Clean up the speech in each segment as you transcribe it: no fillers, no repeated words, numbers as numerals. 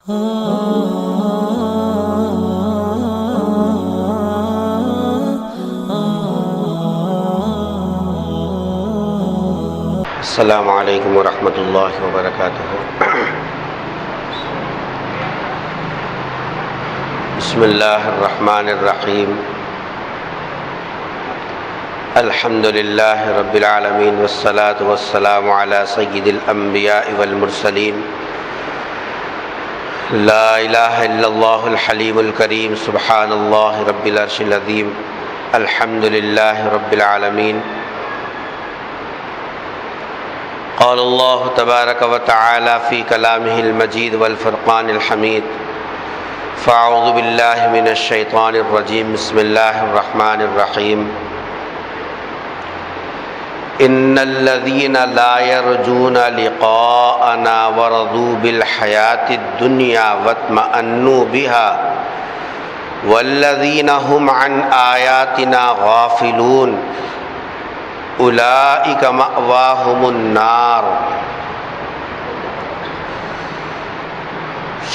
السلام علیکم ورحمۃ اللہ وبرکاتہ۔ بسم اللہ الرحمن الرحیم۔ الحمد للہ رب العالمین والصلاة والسلام علی سید الانبیاء والمرسلین۔ لا الہ الا اللہ الحلیم الکریم، سبحان اللہ رب العرش العظیم، الحمد للہ رب العالمین۔ قال اللہ تبارک و تعالی فی کلامہ المجید والفرقان الحمید، فاعوذ باللہ من الشیطان الرجیم، بسم اللہ الرحمن الرحیم۔ ان الذین لا یرجون لقاءنا ورضوا بالحیاة الدنیا واطمأنوا بها والذین هم عن آیاتنا غافلون اولئک مأواہم النار۔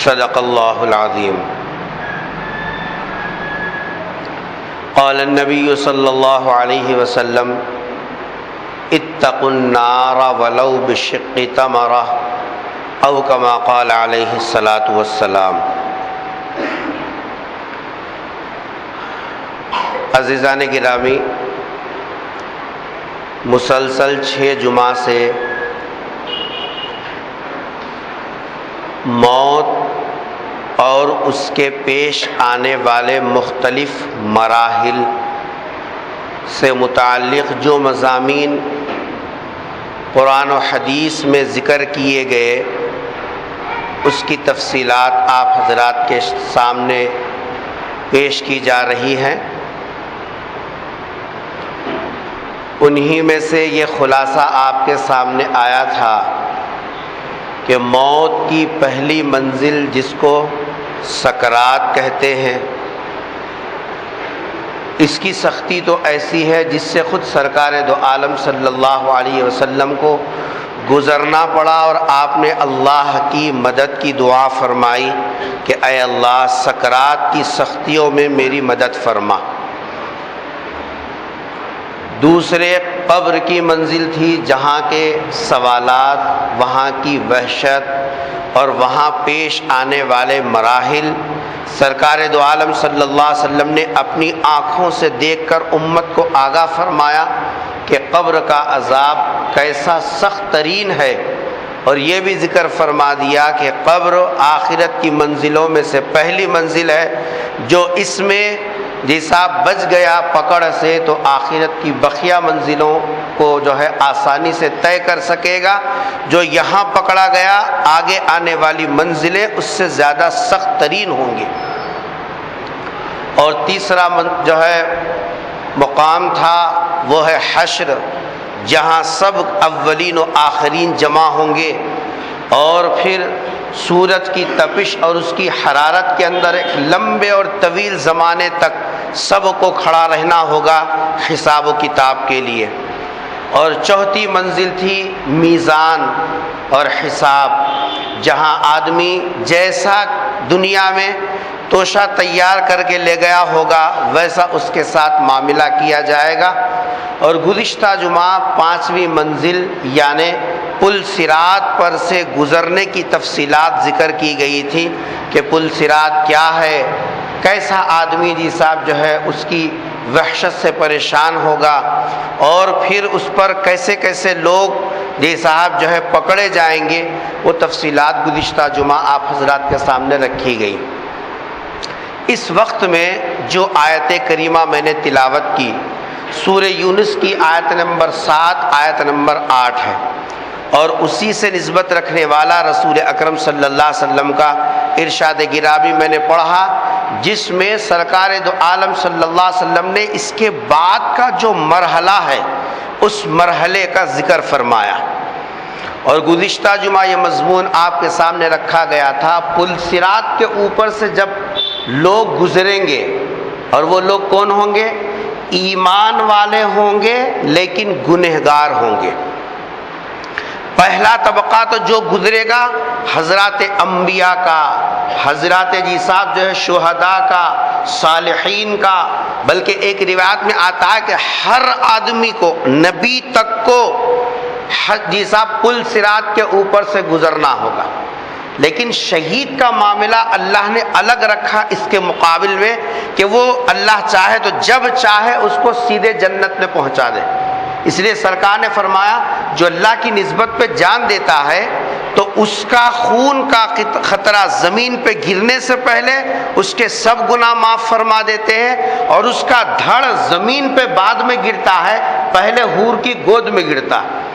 صدق اللہ العظیم۔ قال النبی صلی اللہ علیہ وسلم اتقوا النار ولو بشق تمرہ، او کما قال علیہ الصلاۃ والسلام۔ عزیزان گرامی، مسلسل 6 جمعہ سے موت اور اس کے پیش آنے والے مختلف مراحل سے متعلق جو مضامین قرآن و حدیث میں ذکر کیے گئے، اس کی تفصیلات آپ حضرات کے سامنے پیش کی جا رہی ہیں۔ انہی میں سے یہ خلاصہ آپ کے سامنے آیا تھا کہ موت کی پہلی منزل جس کو سکرات کہتے ہیں، اس کی سختی تو ایسی ہے جس سے خود سرکار دو عالم صلی اللہ علیہ وسلم کو گزرنا پڑا، اور آپ نے اللہ کی مدد کی دعا فرمائی کہ اے اللہ سکرات کی سختیوں میں میری مدد فرما۔ دوسرے قبر کی منزل تھی، جہاں کے سوالات، وہاں کی وحشت اور وہاں پیش آنے والے مراحل سرکار دو عالم صلی اللہ علیہ وسلم نے اپنی آنکھوں سے دیکھ کر امت کو آگاہ فرمایا کہ قبر کا عذاب کیسا سخت ترین ہے، اور یہ بھی ذکر فرما دیا کہ قبر آخرت کی منزلوں میں سے پہلی منزل ہے، جو اس میں جیسا بچ گیا پکڑ سے تو آخرت کی بقیہ منزلوں کو جو ہے آسانی سے طے کر سکے گا۔ جو یہاں پکڑا گیا، آگے آنے والی منزلیں اس سے زیادہ سخت ترین ہوں گی۔ اور تیسرا جو ہے مقام تھا وہ ہے حشر، جہاں سب اولین و آخرین جمع ہوں گے، اور پھر سورج کی تپش اور اس کی حرارت کے اندر ایک لمبے اور طویل زمانے تک سب کو کھڑا رہنا ہوگا حساب و کتاب کے لیے۔ اور چوتھی منزل تھی میزان اور حساب، جہاں آدمی جیسا دنیا میں توشہ تیار کر کے لے گیا ہوگا ویسا اس کے ساتھ معاملہ کیا جائے گا۔ اور گزشتہ جمعہ 5ویں منزل یعنی پل صراط پر سے گزرنے کی تفصیلات ذکر کی گئی تھی کہ پل صراط کیا ہے، کیسا آدمی جی صاحب جو ہے اس کی وحشت سے پریشان ہوگا، اور پھر اس پر کیسے کیسے لوگ جی صاحب جو ہے پکڑے جائیں گے، وہ تفصیلات گزشتہ جمعہ آپ حضرات کے سامنے رکھی گئی۔ اس وقت میں جو آیت کریمہ میں نے تلاوت کی، سورہ یونس کی آیت نمبر 7 آیت نمبر 8 ہے، اور اسی سے نسبت رکھنے والا رسول اکرم صلی اللہ علیہ وسلم کا ارشاد گرامی میں نے پڑھا، جس میں سرکار دو عالم صلی اللہ علیہ وسلم نے اس کے بعد کا جو مرحلہ ہے اس مرحلے کا ذکر فرمایا۔ اور گزشتہ جمعہ یہ مضمون آپ کے سامنے رکھا گیا تھا، پل صراط کے اوپر سے جب لوگ گزریں گے، اور وہ لوگ کون ہوں گے؟ ایمان والے ہوں گے لیکن گنہگار ہوں گے۔ پہلا طبقہ تو جو گزرے گا حضرات انبیاء کا، حضرات جی صاحب جو ہے شہداء کا، صالحین کا، بلکہ ایک روایت میں آتا ہے کہ ہر آدمی کو، نبی تک کو جی صاحب پل صراط کے اوپر سے گزرنا ہوگا۔ لیکن شہید کا معاملہ اللہ نے الگ رکھا اس کے مقابل میں کہ وہ اللہ چاہے تو جب چاہے اس کو سیدھے جنت میں پہنچا دے۔ اس لیے سرکار نے فرمایا جو اللہ کی نسبت پہ جان دیتا ہے تو اس کا خون کا خطرہ زمین پہ گرنے سے پہلے اس کے سب گناہ معاف فرما دیتے ہیں، اور اس کا دھڑ زمین پہ بعد میں گرتا ہے، پہلے حور کی گود میں گرتا ہے۔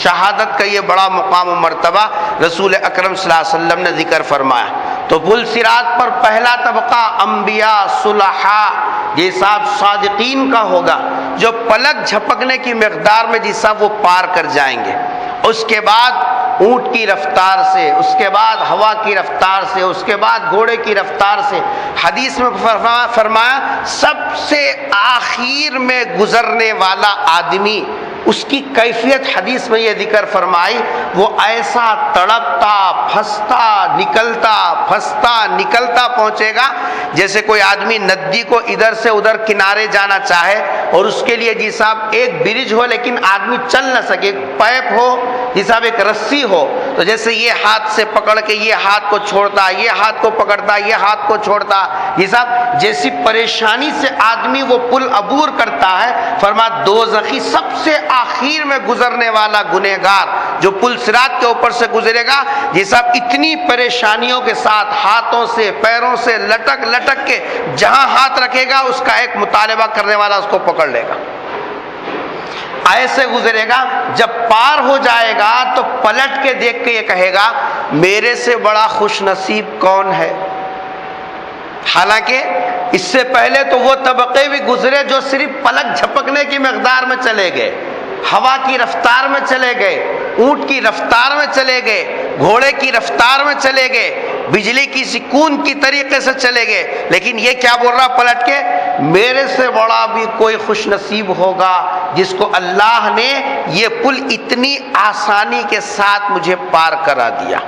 شہادت کا یہ بڑا مقام و مرتبہ رسول اکرم صلی اللہ علیہ وسلم نے ذکر فرمایا۔ تو پل صراط پر پہلا طبقہ انبیاء، صلحاء، جی صاحب صادقین کا ہوگا، جو پلک جھپکنے کی مقدار میں جی صاحب وہ پار کر جائیں گے۔ اس کے بعد اونٹ کی رفتار سے، اس کے بعد ہوا کی رفتار سے، اس کے بعد گھوڑے کی رفتار سے۔ حدیث میں فرمایا سب سے آخر میں گزرنے والا آدمی، اس کی کیفیت حدیث میں یہ ذکر فرمائی، وہ ایسا تڑپتا پھنستا نکلتا پہنچے گا جیسے کوئی آدمی ندی کو ادھر سے ادھر کنارے جانا چاہے اور اس کے لیے جی صاحب ایک برج ہو لیکن آدمی چل نہ سکے، ایک پائپ ہو جی صاحب، ایک رسی ہو، تو جیسے یہ ہاتھ سے پکڑ کے یہ ہاتھ کو چھوڑتا، یہ ہاتھ کو پکڑتا، یہ ہاتھ کو چھوڑتا، جی صاحب جیسی پریشانی سے آدمی وہ پل عبور کرتا ہے۔ فرمایا دوزخی سب سے آخر میں گزرنے والا گنہگار جو پل صراط کے اوپر سے گزرے گا، یہ سب اتنی پریشانیوں کے ساتھ ہاتھوں سے پیروں سے لٹک کے جہاں ہاتھ رکھے گا اس کا ایک مطالبہ کرنے والا اس کو پکڑ لے گا، ایسے گزرے گا۔ جب پار ہو جائے گا تو پلٹ کے دیکھ کے یہ کہے گا میرے سے بڑا خوش نصیب کون ہے۔ حالانکہ اس سے پہلے تو وہ طبقے بھی گزرے جو صرف پلک جھپکنے کی مقدار میں چلے گئے، ہوا کی رفتار میں چلے گئے، اونٹ کی رفتار میں چلے گئے، گھوڑے کی رفتار میں چلے گئے، بجلی کی سکون کی طریقے سے چلے گئے، لیکن یہ کیا بول رہا پلٹ کے، میرے سے بڑا بھی کوئی خوش نصیب ہوگا جس کو اللہ نے یہ پل اتنی آسانی کے ساتھ مجھے پار کرا دیا۔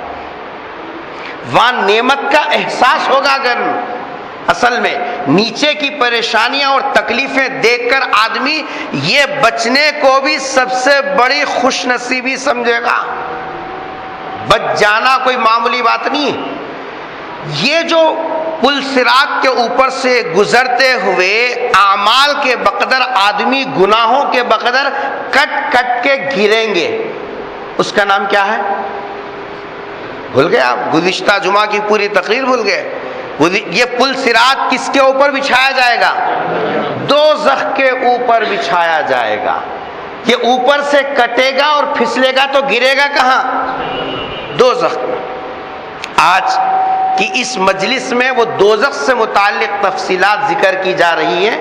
وہاں نعمت کا احساس ہوگا۔ اگر اصل میں نیچے کی پریشانیاں اور تکلیفیں دیکھ کر آدمی یہ بچنے کو بھی سب سے بڑی خوش نصیبی سمجھے گا۔ بچ جانا کوئی معمولی بات نہیں ہے۔ یہ جو پل صراط کے اوپر سے گزرتے ہوئے اعمال کے بقدر آدمی گناہوں کے بقدر کٹ کے گریں گے، اس کا نام کیا ہے؟ بھول گئے آپ؟ گزشتہ جمعہ کی پوری تقریر بھول گئے؟ یہ پل صراط کس کے اوپر بچھایا جائے گا؟ دوزخ کے اوپر بچھایا جائے گا۔ یہ اوپر سے کٹے گا اور پھسلے گا تو گرے گا کہاں؟ دوزخ میں۔ آج کی اس مجلس میں وہ دوزخ سے متعلق تفصیلات ذکر کی جا رہی ہیں۔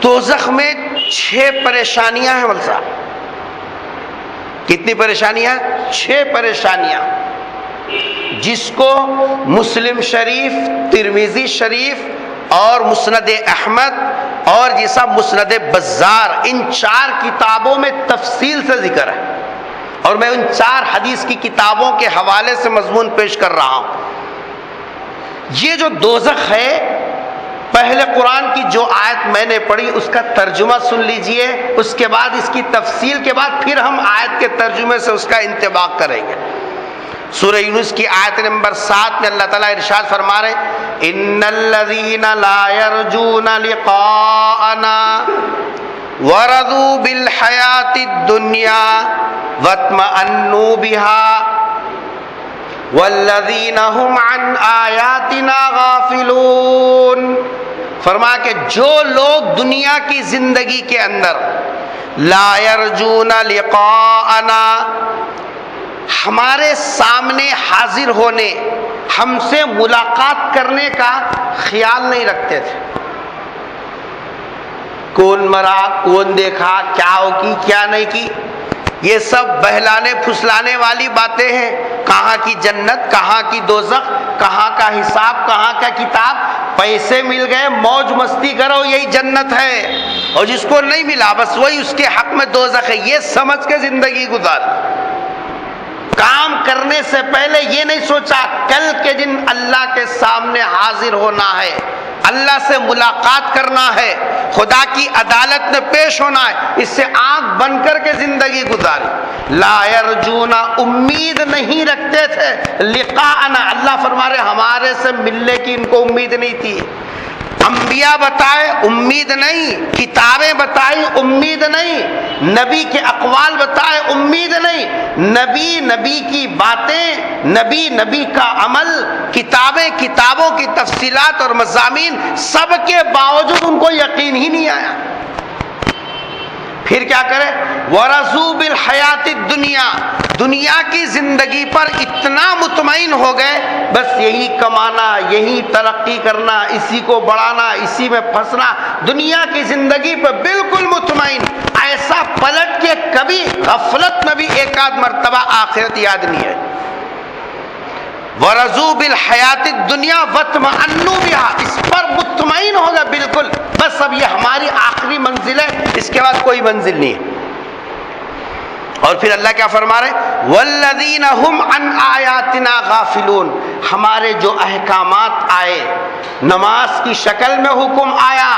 دوزخ میں 6 پریشانیاں ہیں ملسا۔ کتنی پریشانیاں؟ 6 پریشانیاں، جس کو مسلم شریف، ترمذی شریف اور مسند احمد اور جیسا مسند بزار، ان 4 کتابوں میں تفصیل سے ذکر ہے، اور میں ان 4 حدیث کی کتابوں کے حوالے سے مضمون پیش کر رہا ہوں۔ یہ جو دوزخ ہے، پہلے قرآن کی جو آیت میں نے پڑھی اس کا ترجمہ سن لیجئے، اس کے بعد اس کی تفصیل کے بعد پھر ہم آیت کے ترجمے سے اس کا انطباق کریں گے۔ سورہ یونس کی آیت نمبر 7 میں اللہ تعالیٰ ارشاد فرما رہے ان الذین لا یرجون لقاءنا ورضوا بالحیاۃ الدنیا واطمأنوا بها والذین هم عن آیاتنا غافلون۔ فرمایا کہ جو لوگ دنیا کی زندگی کے اندر لا یرجون لقاءنا، ہمارے سامنے حاضر ہونے، ہم سے ملاقات کرنے کا خیال نہیں رکھتے تھے، کون مرا، کون دیکھا، کیا ہو کی کیا نہیں کی، یہ سب بہلانے پھسلانے والی باتیں ہیں۔ کہاں کی جنت، کہاں کی دوزخ، کہاں کا حساب، کہاں کا کتاب، پیسے مل گئے موج مستی کرو یہی جنت ہے۔ اور جس کو نہیں ملا بس وہی اس کے حق میں دوزخ ہے، یہ سمجھ کے زندگی گزار۔ کام کرنے سے پہلے یہ نہیں سوچا کل کے دن اللہ کے سامنے حاضر ہونا ہے، اللہ سے ملاقات کرنا ہے، خدا کی عدالت میں پیش ہونا ہے، اس سے آنکھ بند کر کے زندگی گزاری۔ لا یرجون، امید نہیں رکھتے تھے، لقاءنا، اللہ فرما رہے ہمارے سے ملنے کی ان کو امید نہیں تھی۔ انبیاء بتائے امید نہیں، کتابیں بتائی امید نہیں، نبی کے اقوال بتائے امید نہیں، نبی کی باتیں، نبی کا عمل، کتابوں کی تفصیلات اور مضامین، سب کے باوجود ان کو یقین ہی نہیں آیا۔ پھر کیا کرے؟ وَرَضُوا بِالْحَيَاةِ الدُّنْيَا، دنیا کی زندگی پر اتنا مطمئن ہو گئے، بس یہی کمانا، یہی ترقی کرنا، اسی کو بڑھانا، اسی میں پھنسنا، دنیا کی زندگی پر بالکل مطمئن، ایسا پلٹ کے کبھی غفلت میں بھی ایک آدھ مرتبہ آخرت یاد نہیں ہے۔ وَرَضُوا بِالْحَيَاةِ الدُّنْيَا وَاطْمَأَنُّوا بِهَا، اس پر مطمئن ہوگا بالکل، بس اب یہ ہماری آخری منزل ہے، اس کے بعد کوئی منزل نہیں ہے۔ اور پھر اللہ کیا فرما رہے؟ وَالَّذِينَ هُمْ عَنْ آيَاتِنَا غَافِلُونَ، ہمارے جو احکامات آئے، نماز کی شکل میں حکم آیا،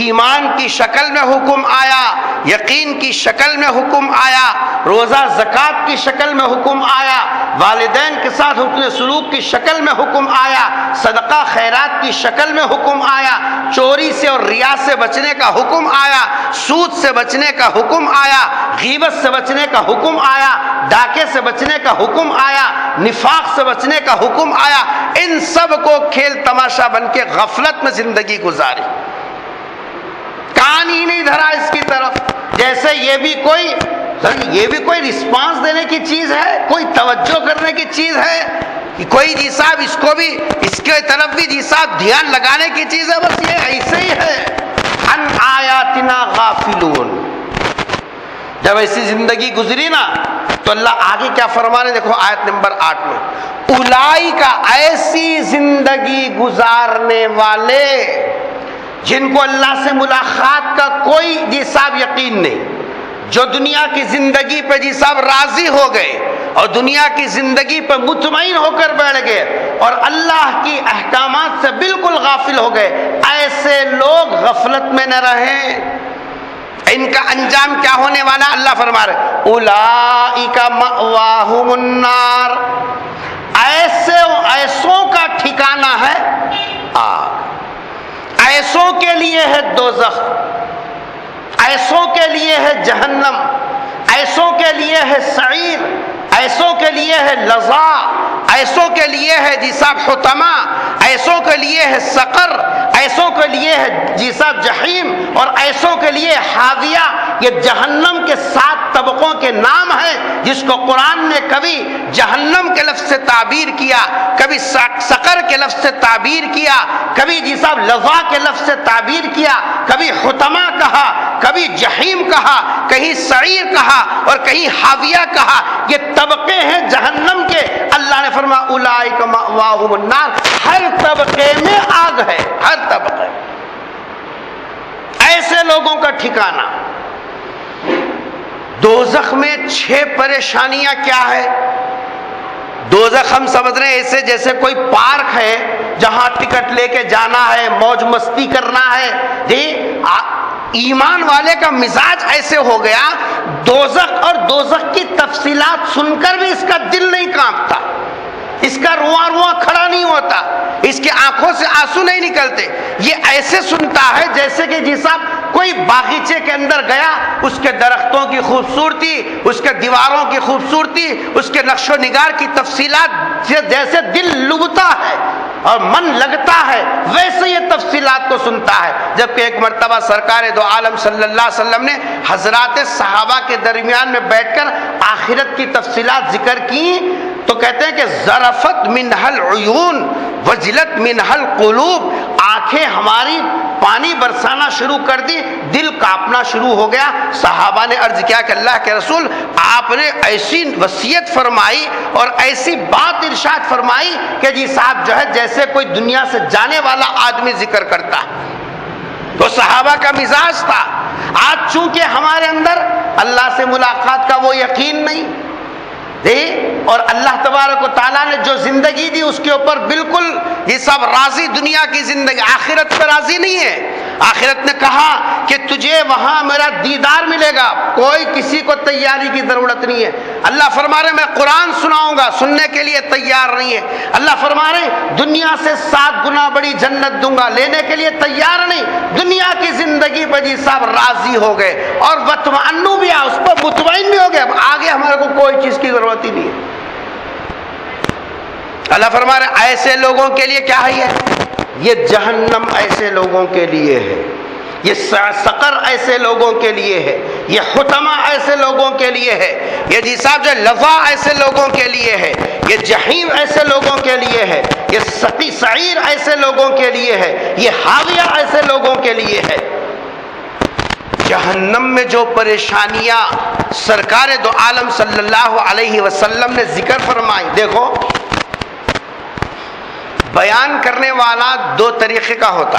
ایمان کی شکل میں حکم آیا، یقین کی شکل میں حکم آیا، روزہ زکوٰۃ کی شکل میں حکم آیا، والدین کے ساتھ حسن سلوک کی شکل میں حکم آیا، صدقہ خیرات کی شکل میں حکم آیا، چوری سے اور ریا سے بچنے کا حکم آیا، سود سے بچنے کا حکم آیا، غیبت سے بچنے کا حکم آیا، ڈاکے سے بچنے کا حکم آیا، نفاق سے بچنے کا حکم آیا، ان سب کو کھیل تماشا بن کے غفلت میں زندگی گزاری، کان ہی نہیں دھرا اس کی طرف، جیسے یہ بھی کوئی رسپانس دینے کی چیز ہے، کوئی توجہ کرنے کی چیز ہے کہ کوئی جی صاحب اس کو بھی، اس کے طرف بھی جی صاحب دھیان لگانے کی چیز ہے، بس یہ ایسے ہی ہے۔ ان آیاتنا غافلون، جب ایسی زندگی گزری نا تو اللہ آگے کیا فرما رہے؟ دیکھو آیت نمبر 8 میں، اولئک، ایسی زندگی گزارنے والے جن کو اللہ سے ملاقات کا کوئی جی صاحب یقین نہیں، جو دنیا کی زندگی پہ جی صاحب راضی ہو گئے اور دنیا کی زندگی پہ مطمئن ہو کر بیٹھ گئے اور اللہ کی احکامات سے بالکل غافل ہو گئے، ایسے لوگ غفلت میں نہ رہیں۔ ان کا انجام کیا ہونے والا؟ اللہ فرما رہے اولئک مأواہم النار، ایسوں کا ٹھکانہ ہے آگ، ایسوں کے لیے ہے دوزخ، ایسوں کے لیے ہے جہنم، ایسوں کے لیے ہے سعیر، ایسوں کے لیے ہے لظا، ایسوں کے لیے ہے جی صاحب حطمہ، ایسوں کے لیے ہے سقر، ایسوں کے لیے ہے جی صاحب جہیم، اور ایسوں کے لیے حاویہ۔ یہ جہنم کے 7 طبقوں کے نام ہیں جس کو قرآن نے کبھی جہنم کے لفظ سے تعبیر کیا، کبھی سقر کے لفظ سے تعبیر کیا، کبھی جی صاحب لظا کے لفظ سے تعبیر کیا، کبھی حطمہ کہا، کبھی جہیم کہا، کہیں سعیر کہا اور کہیں حاویہ کہا۔ یہ طبقے ہیں جہنم کے۔ اللہ نے فرمایا اولئک مأواہم النار، ہر طبقے میں آگ ہے، ہر طبقے، ایسے لوگوں کا ٹھکانہ۔ دوزخ میں 6 پریشانیاں کیا ہے؟ دوزخ ہم سمجھ رہے ہیں ایسے جیسے کوئی پارک ہے جہاں ٹکٹ لے کے جانا ہے، موج مستی کرنا ہے۔ جی ایمان والے کا مزاج ایسے ہو گیا، دوزخ اور دوزخ کی تفصیلات سن کر بھی اس کا دل نہیں کانپتا، اس کا رواں رواں کھڑا نہیں ہوتا، اس کی آنکھوں سے آنسو نہیں نکلتے۔ یہ ایسے سنتا ہے جیسے کہ جی صاحب کوئی باغیچے کے اندر گیا، اس کے درختوں کی خوبصورتی، اس کے دیواروں کی خوبصورتی، اس کے نقش و نگار کی تفصیلات جیسے دل لبھتا ہے اور من لگتا ہے، ویسے یہ تفصیلات کو سنتا ہے۔ جبکہ ایک مرتبہ سرکار دو عالم صلی اللہ علیہ وسلم نے حضرات صحابہ کے درمیان میں بیٹھ کر آخرت کی تفصیلات ذکر کی تو کہتے ہیں کہ ذرفت منہ العیون وجلت منہ القلوب، آنکھیں ہماری پانی برسانا شروع کر دی، دل کانپنا شروع ہو گیا۔ صحابہ نے عرض کیا کہ اللہ کے رسول، آپ نے ایسی وصیت فرمائی اور ایسی بات ارشاد فرمائی کہ جی صاحب جو ہے جیسے کوئی دنیا سے جانے والا آدمی ذکر کرتا۔ تو صحابہ کا مزاج تھا آج چونکہ ہمارے اندر اللہ سے ملاقات کا وہ یقین نہیں اور اللہ تبارک و تعالیٰ نے جو زندگی دی اس کے اوپر بالکل یہ سب راضی، دنیا کی زندگی، آخرت پہ راضی نہیں ہے۔ آخرت نے کہا کہ تجھے وہاں میرا دیدار ملے گا، کوئی کسی کو تیاری کی ضرورت نہیں ہے۔ اللہ فرما رہے میں قرآن سناؤں گا، سننے کے لیے تیار نہیں ہے۔ اللہ فرما رہے دنیا سے 7 گنا بڑی جنت دوں گا، لینے کے لیے تیار نہیں۔ دنیا کی زندگی پہ جی صاحب راضی ہو گئے اور وطمئنو بھی اس پر مطمئن بھی ہو گئے، اب آگے ہمارے کو کوئی چیز کی ضرورت ہی نہیں ہے۔ اللہ فرما رہے ایسے لوگوں کے لیے کیا ہے؟ یہ جہنم ایسے لوگوں کے لیے ہے، یہ سقر ایسے لوگوں کے لیے ہے، یہ حطمہ ایسے لوگوں کے لیے ہے، یہ جی صاحب جو لظا ایسے لوگوں کے لیے ہے، یہ جہیم ایسے لوگوں کے لیے ہے، یہ سقی سعیر ایسے لوگوں کے لیے ہے، یہ حاویہ ایسے لوگوں کے لیے ہے۔ جہنم میں جو پریشانیاں سرکار دو عالم صلی اللہ علیہ وسلم نے ذکر فرمائی، دیکھو بیان کرنے والا 2 طریقے کا ہوتا،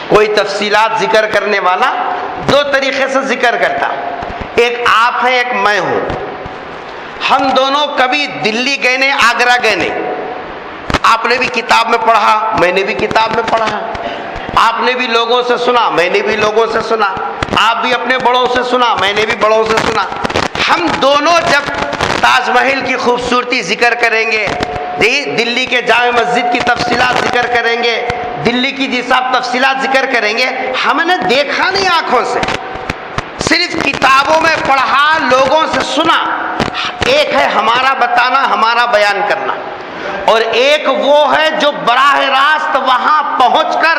کوئی تفصیلات ذکر کرنے والا 2 طریقے سے ذکر کرتا، ایک آپ ہیں، ایک میں ہوں۔ ہم دونوں کبھی دلی گئے نہیں، آگرہ گئے نہیں، آپ نے بھی کتاب میں پڑھا، میں نے بھی کتاب میں پڑھا، آپ نے بھی لوگوں سے سنا، میں نے بھی لوگوں سے سنا، آپ بھی اپنے بڑوں سے سنا، میں نے بھی بڑوں سے سنا۔ ہم دونوں جب تاج محل کی خوبصورتی ذکر کریں گے، دلی کے جامع مسجد کی تفصیلات ذکر کریں گے، دلی کی جی صاحب تفصیلات ذکر کریں گے، ہم نے دیکھا نہیں آنکھوں سے، صرف کتابوں میں پڑھا، لوگوں سے سنا۔ ایک ہے ہمارا بتانا، ہمارا بیان کرنا، اور ایک وہ ہے جو براہ راست وہاں پہنچ کر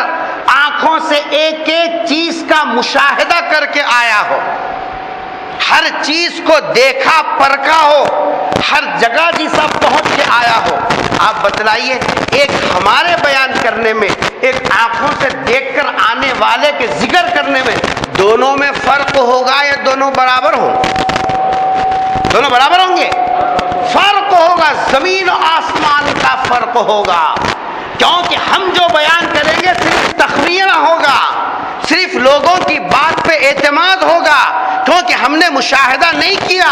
آنکھوں سے ایک ایک چیز کا مشاہدہ کر کے آیا ہو، ہر چیز کو دیکھا پرکھا ہو، ہر جگہ جیسا پہنچ کے آیا ہو۔ آپ بتلائیے، ایک ہمارے بیان کرنے میں، ایک آنکھوں سے دیکھ کر آنے والے کے ذکر کرنے میں، دونوں میں فرق ہوگا یا دونوں برابر ہوں؟ دونوں برابر ہوں گے؟ فرق ہوگا، زمین و آسمان کا فرق ہوگا، کیونکہ ہم جو بیان کریں گے صرف تخمینہ ہوگا، صرف لوگوں کی بات پہ اعتماد ہوگا، کیونکہ ہم نے مشاہدہ نہیں کیا،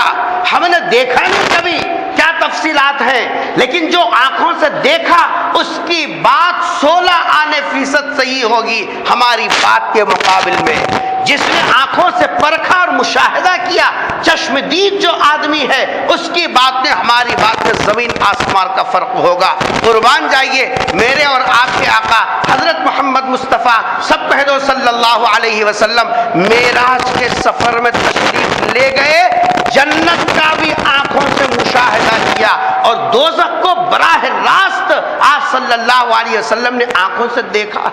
ہم نے دیکھا نہیں کبھی کیا تفصیلات ہیں، لیکن جو آنکھوں سے دیکھا اس کی بات 16% صحیح ہوگی ہماری بات کے مقابل میں۔ جس نے آنکھوں سے پرکھا اور مشاہدہ کیا، چشم دید جو آدمی ہے، اس کی بات میں ہماری بات میں زمین آسمان کا فرق ہوگا۔ قربان جائیے میرے اور آپ کے آقا حضرت محمد مصطفیٰ سب کہہ دو صلی اللہ علیہ وسلم معراج کے سفر میں تشریف لے گئے، جنت کا بھی آنکھوں سے مشاہدہ کیا اور دوزخ کو براہ راست آپ صلی اللہ علیہ وسلم نے آنکھوں سے دیکھا۔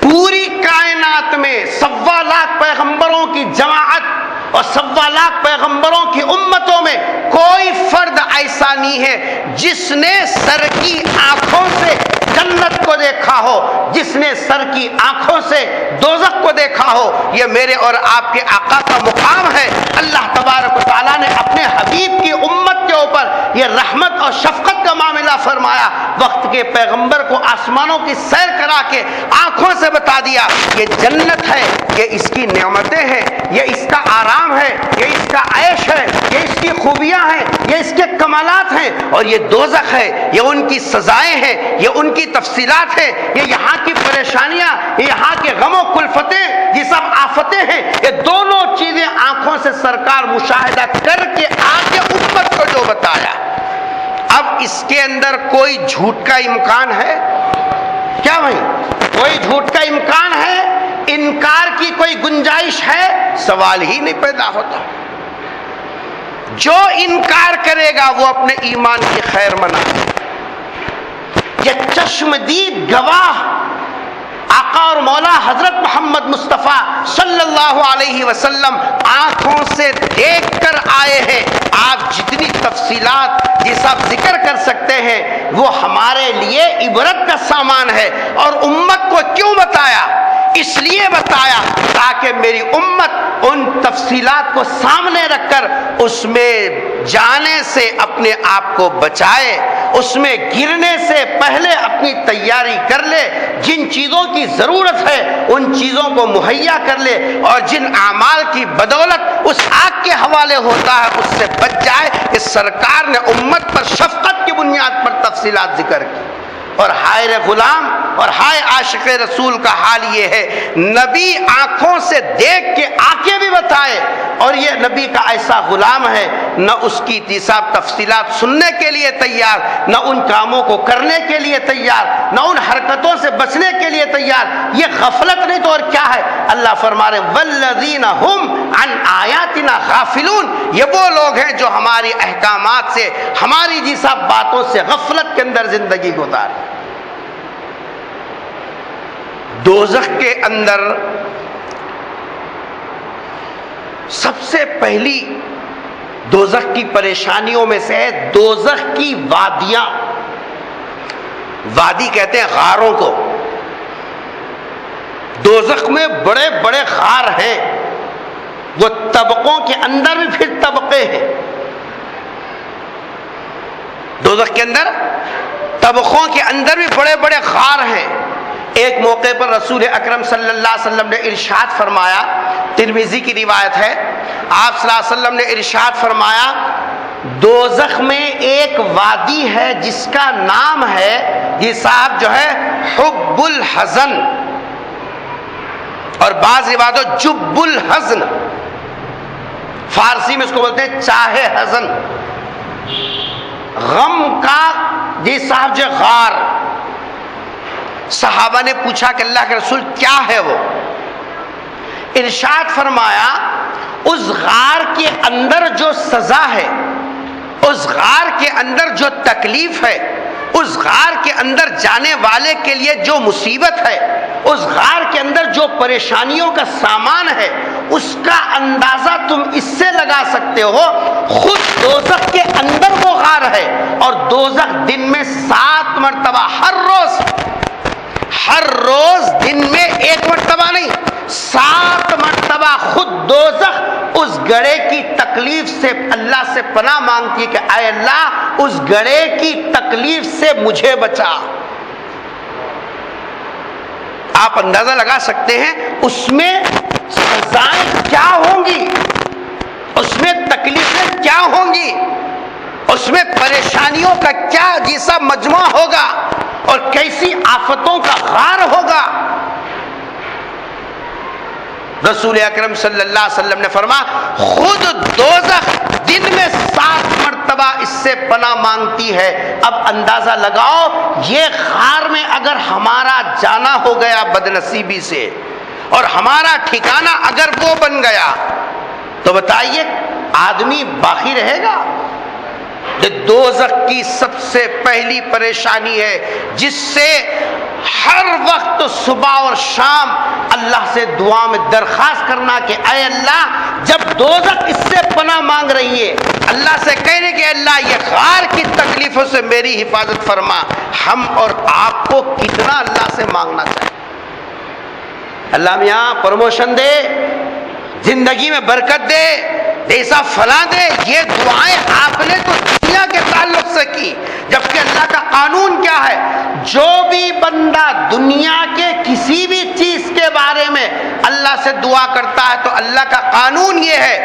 پوری کائنات میں 1.25 لاکھ پیغمبروں کی جماعت اور 1.25 لاکھ پیغمبروں کی امتوں میں کوئی فرد ایسا نہیں ہے جس نے سر کی آنکھوں سے جنت کو دیکھا ہو، جس نے سر کی آنکھوں سے دوزخ کو دیکھا ہو۔ یہ میرے اور آپ کے آقا کا مقام ہے۔ اللہ تبارک و تعالیٰ نے اپنے حبیب کی امت کے اوپر یہ رحمت اور شفقت کا معاملہ فرمایا، وقت کے پیغمبر کو آسمانوں کی سیر کرا کے آنکھوں سے بتا دیا یہ جنت ہے، یہ اس کی نعمتیں ہیں، یہ اس کا آرام ہے، یہ اس کا عیش ہے، یہ اس کی خوبیاں ہیں، یہ اس کے کمالات ہیں، اور یہ دوزخ ہے، یہ ان کی سزائیں ہیں، یہ ان کی تفصیلات ہیں، یہ یہاں کی پریشانیاں، یہ یہاں کے غم و کلفتیں، یہ سب آفتیں ہیں۔ یہ دونوں چیزیں آنکھوں سے سرکار مشاہدہ کر کے آگے امت کو جو بتایا۔ اب اس کے اندر کوئی جھوٹ کا امکان ہے کیا بھائی؟ کوئی جھوٹ کا امکان ہے؟ انکار کی کوئی گنجائش ہے؟ سوال ہی نہیں پیدا ہوتا۔ جو انکار کرے گا وہ اپنے ایمان کی خیر منائے۔ یہ چشمدید گواہ آقا اور مولا حضرت محمد مصطفیٰ صلی اللہ علیہ وسلم آنکھوں سے دیکھ کر آئے ہیں۔ آپ جتنی تفصیلات یہ سب ذکر کر سکتے ہیں وہ ہمارے لیے عبرت کا سامان ہے۔ اور امت کو کیوں بتایا؟ اس لیے بتایا تاکہ میری امت ان تفصیلات کو سامنے رکھ کر اس میں جانے سے اپنے آپ کو بچائے، اس میں گرنے سے پہلے اپنی تیاری کر لے، جن چیزوں کی ضرورت ہے ان چیزوں کو مہیا کر لے، اور جن اعمال کی بدولت اس آگ کے حوالے ہوتا ہے اس سے بچ جائے۔ اس سرکار نے امت پر شفقت کی بنیاد پر تفصیلات ذکر کی۔ اور ہائے رے غلام اور ہائے عاشق رسول کا حال یہ ہے، نبی آنکھوں سے دیکھ کے آنکھیں بھی بتائے، اور یہ نبی کا ایسا غلام ہے نہ اس کی صاحب تفصیلات سننے کے لیے تیار، نہ ان کاموں کو کرنے کے لیے تیار، نہ ان حرکتوں سے بچنے کے لیے تیار۔ یہ غفلت نہیں تو اور کیا ہے؟ اللہ فرما رہے والذین هم عن آیاتنا غافلون، یہ وہ لوگ ہیں جو ہماری احکامات سے، ہماری جی صاحب باتوں سے غفلت کے اندر زندگی گزارے۔ دوزخ کے اندر سب سے پہلی دوزخ کی پریشانیوں میں سے ہے دوزخ کی وادیاں۔ وادی کہتے ہیں غاروں کو۔ دوزخ میں بڑے بڑے غار ہیں، وہ طبقوں کے اندر بھی پھر طبقے ہیں۔ دوزخ کے اندر طبقوں کے اندر بھی بڑے بڑے غار ہیں۔ ایک موقع پر رسول اکرم صلی اللہ علیہ وسلم نے ارشاد فرمایا، ترمذی کی روایت ہے، آپ صلی اللہ علیہ وسلم نے ارشاد فرمایا دوزخ میں ایک وادی ہے جس کا نام ہے یہ صاحب جو ہے حب الحزن، اور بعض روایتوں جب الحزن، فارسی میں اس کو بولتے ہیں چاہے حزن، غم کا جی صاحب جو غار۔ صحابہ نے پوچھا کہ اللہ کے رسول کیا ہے وہ؟ ارشاد فرمایا اس غار کے اندر جو سزا ہے، اس غار کے اندر جو تکلیف ہے، اس غار کے اندر جانے والے کے لیے جو مصیبت ہے، اس غار کے اندر جو پریشانیوں کا سامان ہے، اس کا اندازہ تم اس سے لگا سکتے ہو خود دوزخ کے اندر وہ غار ہے، اور دوزخ دن میں 7 مرتبہ ہر روز دن میں 1 مرتبہ نہیں 7 مرتبہ خود دوزخ اس گڑھے کی تکلیف سے اللہ سے پناہ مانگتی ہے کہ اے اللہ اس گڑھے کی تکلیف سے مجھے بچا۔ آپ اندازہ لگا سکتے ہیں اس میں سزائیں کیا ہوں گی، اس میں تکلیفیں کیا ہوں گی، اس میں پریشانیوں کا کیا جیسا مجموعہ ہوگا، اور کیسی آفتوں کا غار ہوگا۔ رسول اکرم صلی اللہ علیہ وسلم نے فرمایا خود دوزخ دن میں 7 مرتبہ اس سے پناہ مانگتی ہے۔ اب اندازہ لگاؤ یہ غار میں اگر ہمارا جانا ہو گیا بدنصیبی سے، اور ہمارا ٹھکانہ اگر وہ بن گیا، تو بتائیے آدمی باقی رہے گا؟ دوزخ کی سب سے پہلی پریشانی ہے جس سے ہر وقت صبح اور شام اللہ سے دعا میں درخواست کرنا کہ اے اللہ جب دوزخ اس سے پناہ مانگ رہی ہے، اللہ سے کہنے کہ اللہ یہ غار کی تکلیفوں سے میری حفاظت فرما۔ ہم اور آپ کو کتنا اللہ سے مانگنا چاہیے، اللہ میاں پروموشن دے، زندگی میں برکت دے، ایسا فلاں دے، یہ دعائیں آپ نے تو دنیا کے تعلق سے کی، جبکہ اللہ کا قانون کیا ہے؟ جو بھی بندہ دنیا کے کسی بھی چیز کے بارے میں اللہ سے دعا کرتا ہے تو اللہ کا قانون یہ ہے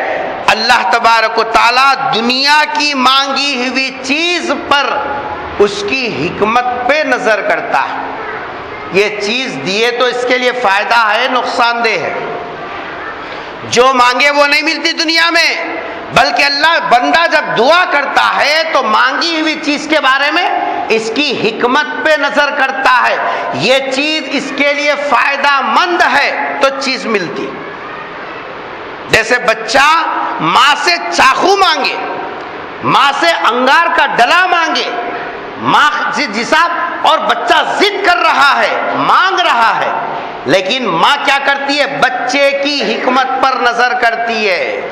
اللہ تبارک و تعالیٰ دنیا کی مانگی ہوئی چیز پر اس کی حکمت پہ نظر کرتا ہے۔ یہ چیز دیے تو اس کے لیے فائدہ ہے نقصان دہ ہے، جو مانگے وہ نہیں ملتی دنیا میں، بلکہ اللہ بندہ جب دعا کرتا ہے تو مانگی ہوئی چیز کے بارے میں اس کی حکمت پہ نظر کرتا ہے، یہ چیز اس کے لیے فائدہ مند ہے تو چیز ملتی۔ جیسے بچہ ماں سے چاقو مانگے، ماں سے انگار کا ڈلا مانگے، ماں جی صاحب، اور بچہ ضد کر رہا ہے، مانگ رہا ہے، لیکن ماں کیا کرتی ہے؟ بچے کی حکمت پر نظر کرتی ہے،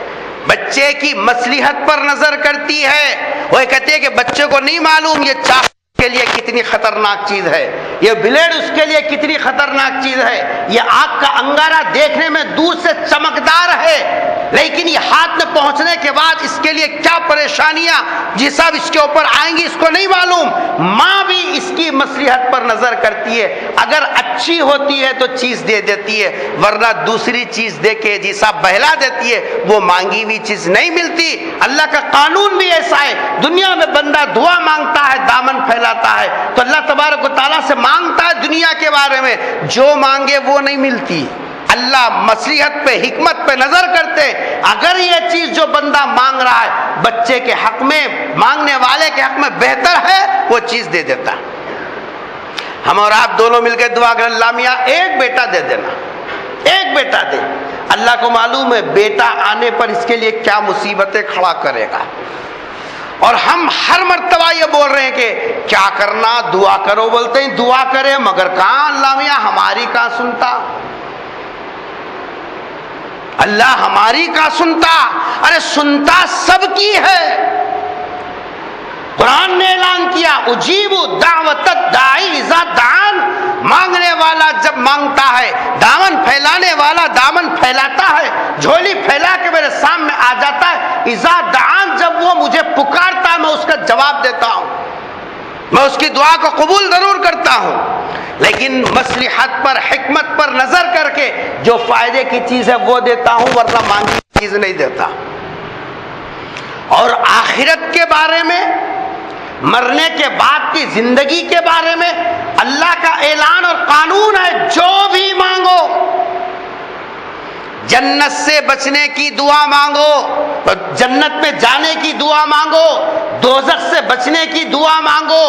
بچے کی مصلحت پر نظر کرتی ہے۔ وہ کہتے ہیں کہ بچے کو نہیں معلوم یہ چاقو کے لیے کتنی خطرناک چیز ہے، یہ بلیڈ اس کے لیے کتنی خطرناک چیز ہے، یہ آگ کا انگارہ دیکھنے میں دور سے چمکدار ہے، لیکن یہ ہاتھ میں پہنچنے کے بعد اس کے لیے کیا پریشانیاں جی صاحب اس کے اوپر آئیں گی اس کو نہیں معلوم۔ ماں بھی اس کی مصلحت پر نظر کرتی ہے، اگر اچھی ہوتی ہے تو چیز دے دیتی ہے، ورنہ دوسری چیز دے کے جی صاحب بہلا دیتی ہے، وہ مانگی ہوئی چیز نہیں ملتی۔ اللہ کا قانون بھی ایسا ہے، دنیا میں بندہ دعا مانگتا ہے دامن پھیلاتا ہے تو اللہ تبارک و تعالیٰ سے مانگتا ہے دنیا کے بارے میں، جو مانگے وہ نہیں ملتی۔ اللہ مصلحت پہ حکمت پہ نظر کرتے، اگر یہ چیز جو بندہ مانگ رہا ہے بچے کے حق میں، مانگنے والے کے حق میں بہتر ہے، وہ چیز دے دیتا۔ ہم اور آپ دونوں مل کے دعا کریں، اللہ میاں ایک بیٹا دے دینا، ایک بیٹا دے۔ اللہ کو معلوم ہے بیٹا آنے پر اس کے لیے کیا مصیبتیں کھڑا کرے گا، اور ہم ہر مرتبہ یہ بول رہے ہیں کہ کیا کرنا، دعا کرو، بولتے ہیں دعا کرے، مگر کہاں اللہ میاں ہماری کہاں سنتا، اللہ ہماری کہاں سنتا، ارے سنتا سب کی ہے۔ قرآن نے اعلان کیا اجیب دعوت الداعی اذا دعان، مانگنے والا جب مانگتا ہے، دامن پھیلانے والا دامن پھیلاتا ہے، جھولی پھیلا کے میرے سامنے آ جاتا ہے، اذا دعان جب وہ مجھے پکارتا ہے میں اس کا جواب دیتا ہوں، میں اس کی دعا کو قبول ضرور کرتا ہوں، لیکن مصلحت پر حکمت پر نظر کر کے جو فائدے کی چیز ہے وہ دیتا ہوں، ورنہ مانگی چیز نہیں دیتا۔ اور آخرت کے بارے میں، مرنے کے بعد کی زندگی کے بارے میں اللہ کا اعلان اور قانون ہے، جو بھی مانگو، جنت سے بچنے کی دعا مانگو، جنت میں جانے کی دعا مانگو، دوزخ سے بچنے کی دعا مانگو،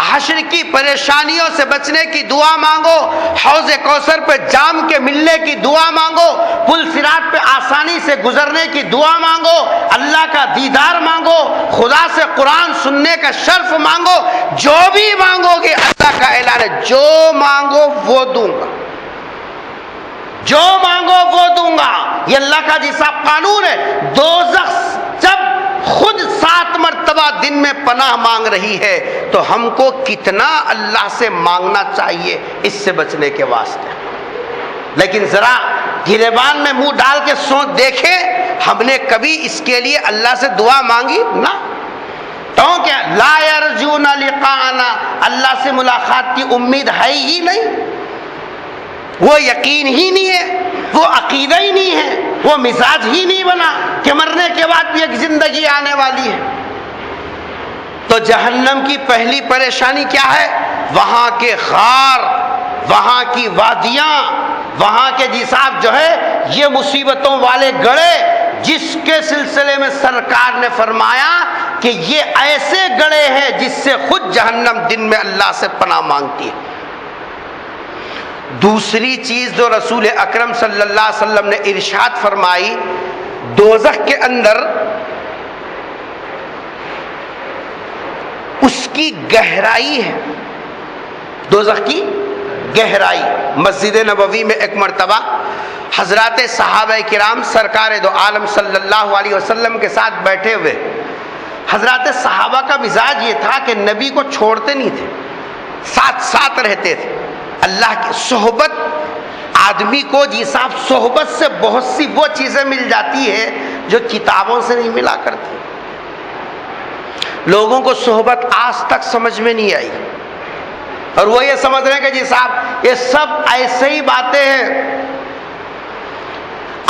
حشر کی پریشانیوں سے بچنے کی دعا مانگو، حوض کوثر پہ جام کے ملنے کی دعا مانگو، پل صراط پہ آسانی سے گزرنے کی دعا مانگو، اللہ کا دیدار مانگو، خدا سے قرآن سننے کا شرف مانگو، جو بھی مانگو گے اللہ کا اعلان ہے جو مانگو وہ دوں گا، جو مانگو وہ دوں گا، یہ اللہ کا جیسا قانون ہے۔ دوزخ جب خود 7 مرتبہ دن میں پناہ مانگ رہی ہے تو ہم کو کتنا اللہ سے مانگنا چاہیے اس سے بچنے کے واسطے۔ لیکن ذرا گریبان میں منہ ڈال کے سوچ دیکھیں، ہم نے کبھی اس کے لیے اللہ سے دعا مانگی؟ نہ۔ تو کیا لا یرجون لقاءنا، اللہ سے ملاقات کی امید ہے ہی نہیں، وہ یقین ہی نہیں ہے، وہ عقیدہ ہی نہیں ہے، وہ مزاج ہی نہیں بنا کہ مرنے کے بعد بھی ایک زندگی آنے والی ہے۔ تو جہنم کی پہلی پریشانی کیا ہے؟ وہاں کے غار، وہاں کی وادیاں، وہاں کے جی صاحب جو ہے یہ مصیبتوں والے گڑھے، جس کے سلسلے میں سرکار نے فرمایا کہ یہ ایسے گڑھے ہیں جس سے خود جہنم دن میں اللہ سے پناہ مانگتی ہے۔ دوسری چیز جو رسول اکرم صلی اللہ علیہ وسلم نے ارشاد فرمائی، دوزخ کے اندر اس کی گہرائی ہے، دوزخ کی گہرائی۔ مسجد نبوی میں ایک مرتبہ حضرات صحابہ کرام سرکار دو عالم صلی اللہ علیہ وسلم کے ساتھ بیٹھے ہوئے، حضرات صحابہ کا مزاج یہ تھا کہ نبی کو چھوڑتے نہیں تھے، ساتھ ساتھ رہتے تھے۔ اللہ کی صحبت، آدمی کو جی صاحب صحبت سے بہت سی وہ چیزیں مل جاتی ہے جو کتابوں سے نہیں ملا کرتی۔ لوگوں کو صحبت آج تک سمجھ میں نہیں آئی، اور وہ یہ سمجھ رہے ہیں کہ جی صاحب یہ سب ایسے ہی باتیں ہیں۔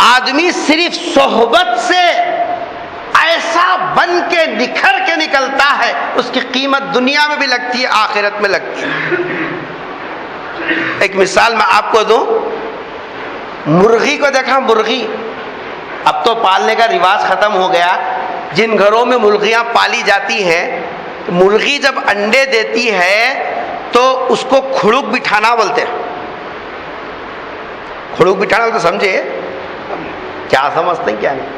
آدمی صرف صحبت سے ایسا بن کے نکھر کے نکلتا ہے، اس کی قیمت دنیا میں بھی لگتی ہے، آخرت میں لگتی ہے۔ ایک مثال میں آپ کو دوں، مرغی کو دیکھا، مرغی اب تو پالنے کا رواج ختم ہو گیا، جن گھروں میں مرغیاں پالی جاتی ہیں، مرغی جب انڈے دیتی ہے تو اس کو کھڑک بٹھانا بولتے ہیں۔ کھڑک بٹھانا تو سمجھے کیا سمجھتے ہیں کیا نہیں؟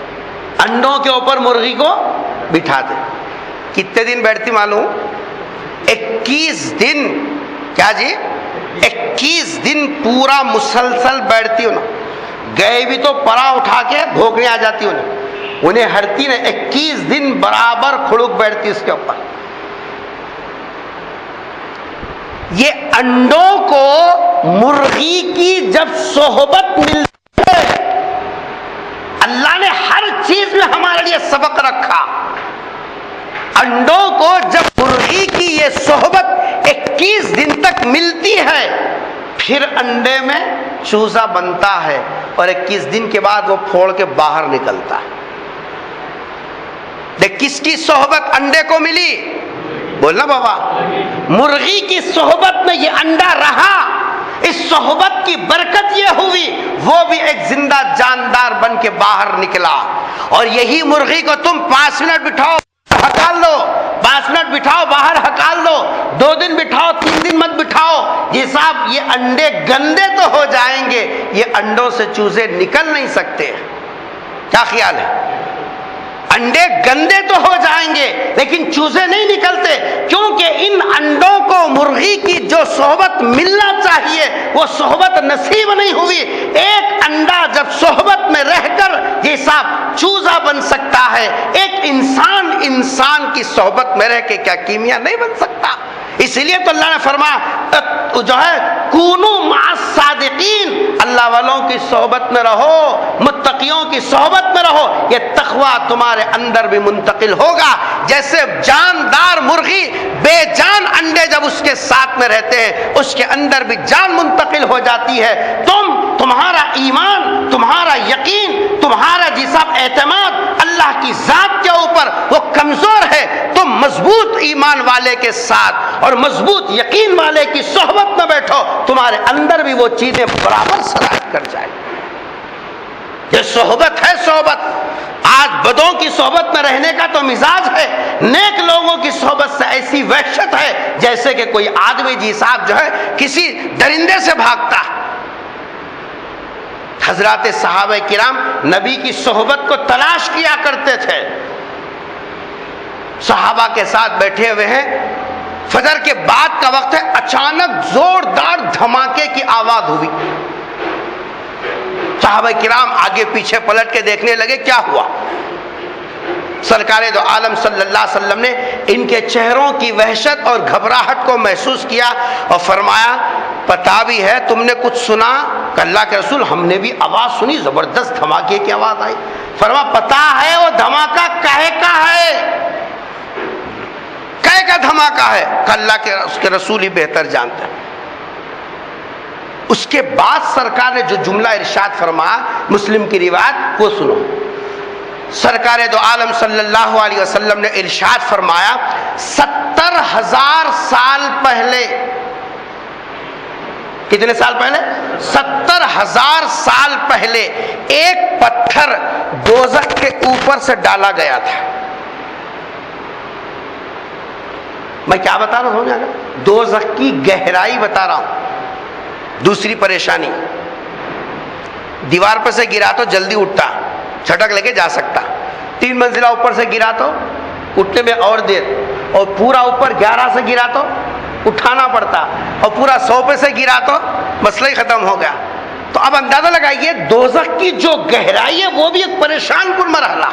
انڈوں کے اوپر مرغی کو بٹھاتے۔ کتنے دن بیٹھتی معلوم؟ 21 دن۔ کیا جی؟ 21 دن پورا مسلسل بیٹھتی ہوں نا، گئے بھی تو پرا اٹھا کے بھوکنے آ جاتی انہیں ہرتی نے 21 دن برابر کھڑک بیٹھتی اس کے اوپر۔ یہ انڈوں کو مرغی کی جب صحبت ملتی ہے، اللہ نے ہر چیز میں ہمارے لیے سبق رکھا. انڈوں کو جب مرغی کی یہ صحبت 21 دن تک ملتی ہے، پھر انڈے میں چوزا بنتا ہے اور 21 دن کے بعد وہ پھوڑ کے باہر نکلتا ہے. دیکھ کس کی صحبت انڈے کو ملی؟ بولنا بابا. مرغی کی صحبت میں یہ انڈا رہا. اس صحبت کی برکت یہ ہوئی وہ بھی ایک زندہ جاندار بن کے باہر نکلا. اور یہی مرغی کو تم 5 منٹ بٹھاؤ ہکال لو، 5 منٹ بٹھاؤ باہر ہکال لو، 2 دن بٹھاؤ 3 دن مت بٹھاؤ، یہ صاحب یہ انڈے گندے تو ہو جائیں گے، یہ انڈوں سے چوزے نکل نہیں سکتے. کیا خیال ہے؟ انڈے گندے تو ہو جائیں گے لیکن چوزے نہیں نکلتے، کیونکہ ان انڈوں کو مرغی کی جو صحبت ملنا چاہیے وہ صحبت نصیب نہیں ہوئی. ایک انڈا جب صحبت میں رہ کر یہ صاحب چوزا بن سکتا ہے، ایک انسان کی صحبت میں رہ کے کیا کیمیا نہیں بن سکتا؟ اس لیے تو اللہ نے فرمایا جو ہے کونو مع الصادقین، اللہ والوں کی صحبت میں رہو، متقیوں کی صحبت میں رہو، یہ تقوی تمہارے اندر بھی منتقل ہوگا. جیسے جاندار مرغی بے جان انڈے جب اس کے ساتھ میں رہتے ہیں اس کے اندر بھی جان منتقل ہو جاتی ہے. تمہارا ایمان، تمہارا یقین، تمہارا جیسا اعتماد اللہ کی ذات کے اوپر وہ کمزور ہے. تم مضبوط ایمان والے کے ساتھ اور مضبوط یقین والے کی صحبت میں بیٹھو، تمہارے اندر بھی وہ چیزیں برابر سرایت کر جائیں. یہ صحبت ہے. صحبت آج بدوں کی صحبت میں رہنے کا تو مزاج ہے، نیک لوگوں کی صحبت سے ایسی وحشت ہے جیسے کہ کوئی آدمی جی صاحب جو ہے کسی درندے سے بھاگتا. حضرات صحابہ کرام نبی کی صحبت کو تلاش کیا کرتے تھے. صحابہ کے ساتھ بیٹھے ہوئے ہیں، فجر کے بعد کا وقت ہے، اچانک زوردار دھماکے کی آواز ہوئی. صحابہ کرام آگے پیچھے پلٹ کے دیکھنے لگے کیا ہوا. سرکار دو عالم صلی اللہ علیہ وسلم نے ان کے چہروں کی وحشت اور گھبراہٹ کو محسوس کیا اور فرمایا پتا بھی ہے تم نے کچھ سنا؟ کہ اللہ کے رسول ہم نے بھی آواز سنی، زبردست دھماکے کی آواز آئی. فرمایا پتا ہے وہ دھماکہ کہے کا ہے؟ کہے کا دھماکہ ہے؟ کہ اللہ کے اس کے رسول ہی بہتر جانتے ہیں. اس کے بعد سرکار نے جو جملہ ارشاد فرمایا مسلم کی روایت وہ سنو. سرکار دو عالم صلی اللہ علیہ وسلم نے ارشاد فرمایا 70,000 سال پہلے. کتنے سال پہلے؟ 70,000 سال پہلے ایک پتھر دوزخ کے اوپر سے ڈالا گیا تھا. میں کیا بتا رہا ہوں؟ دوزخ کی گہرائی بتا رہا ہوں. دوسری پریشانی، دیوار پر سے گرا تو جلدی اٹھتا، چھٹک لے کے جا سکتا. 3 منزلہ اوپر سے گرا تو اٹھنے میں اور دیر، اور پورا اوپر 11 سے گرا تو اٹھانا پڑتا، اور پورا 100 پہ سے گرا تو مسئلہ ہی ختم ہو گیا. تو اب اندازہ لگائیے دوزخ کی جو گہرائی ہے وہ بھی ایک پریشان کن مرحلہ.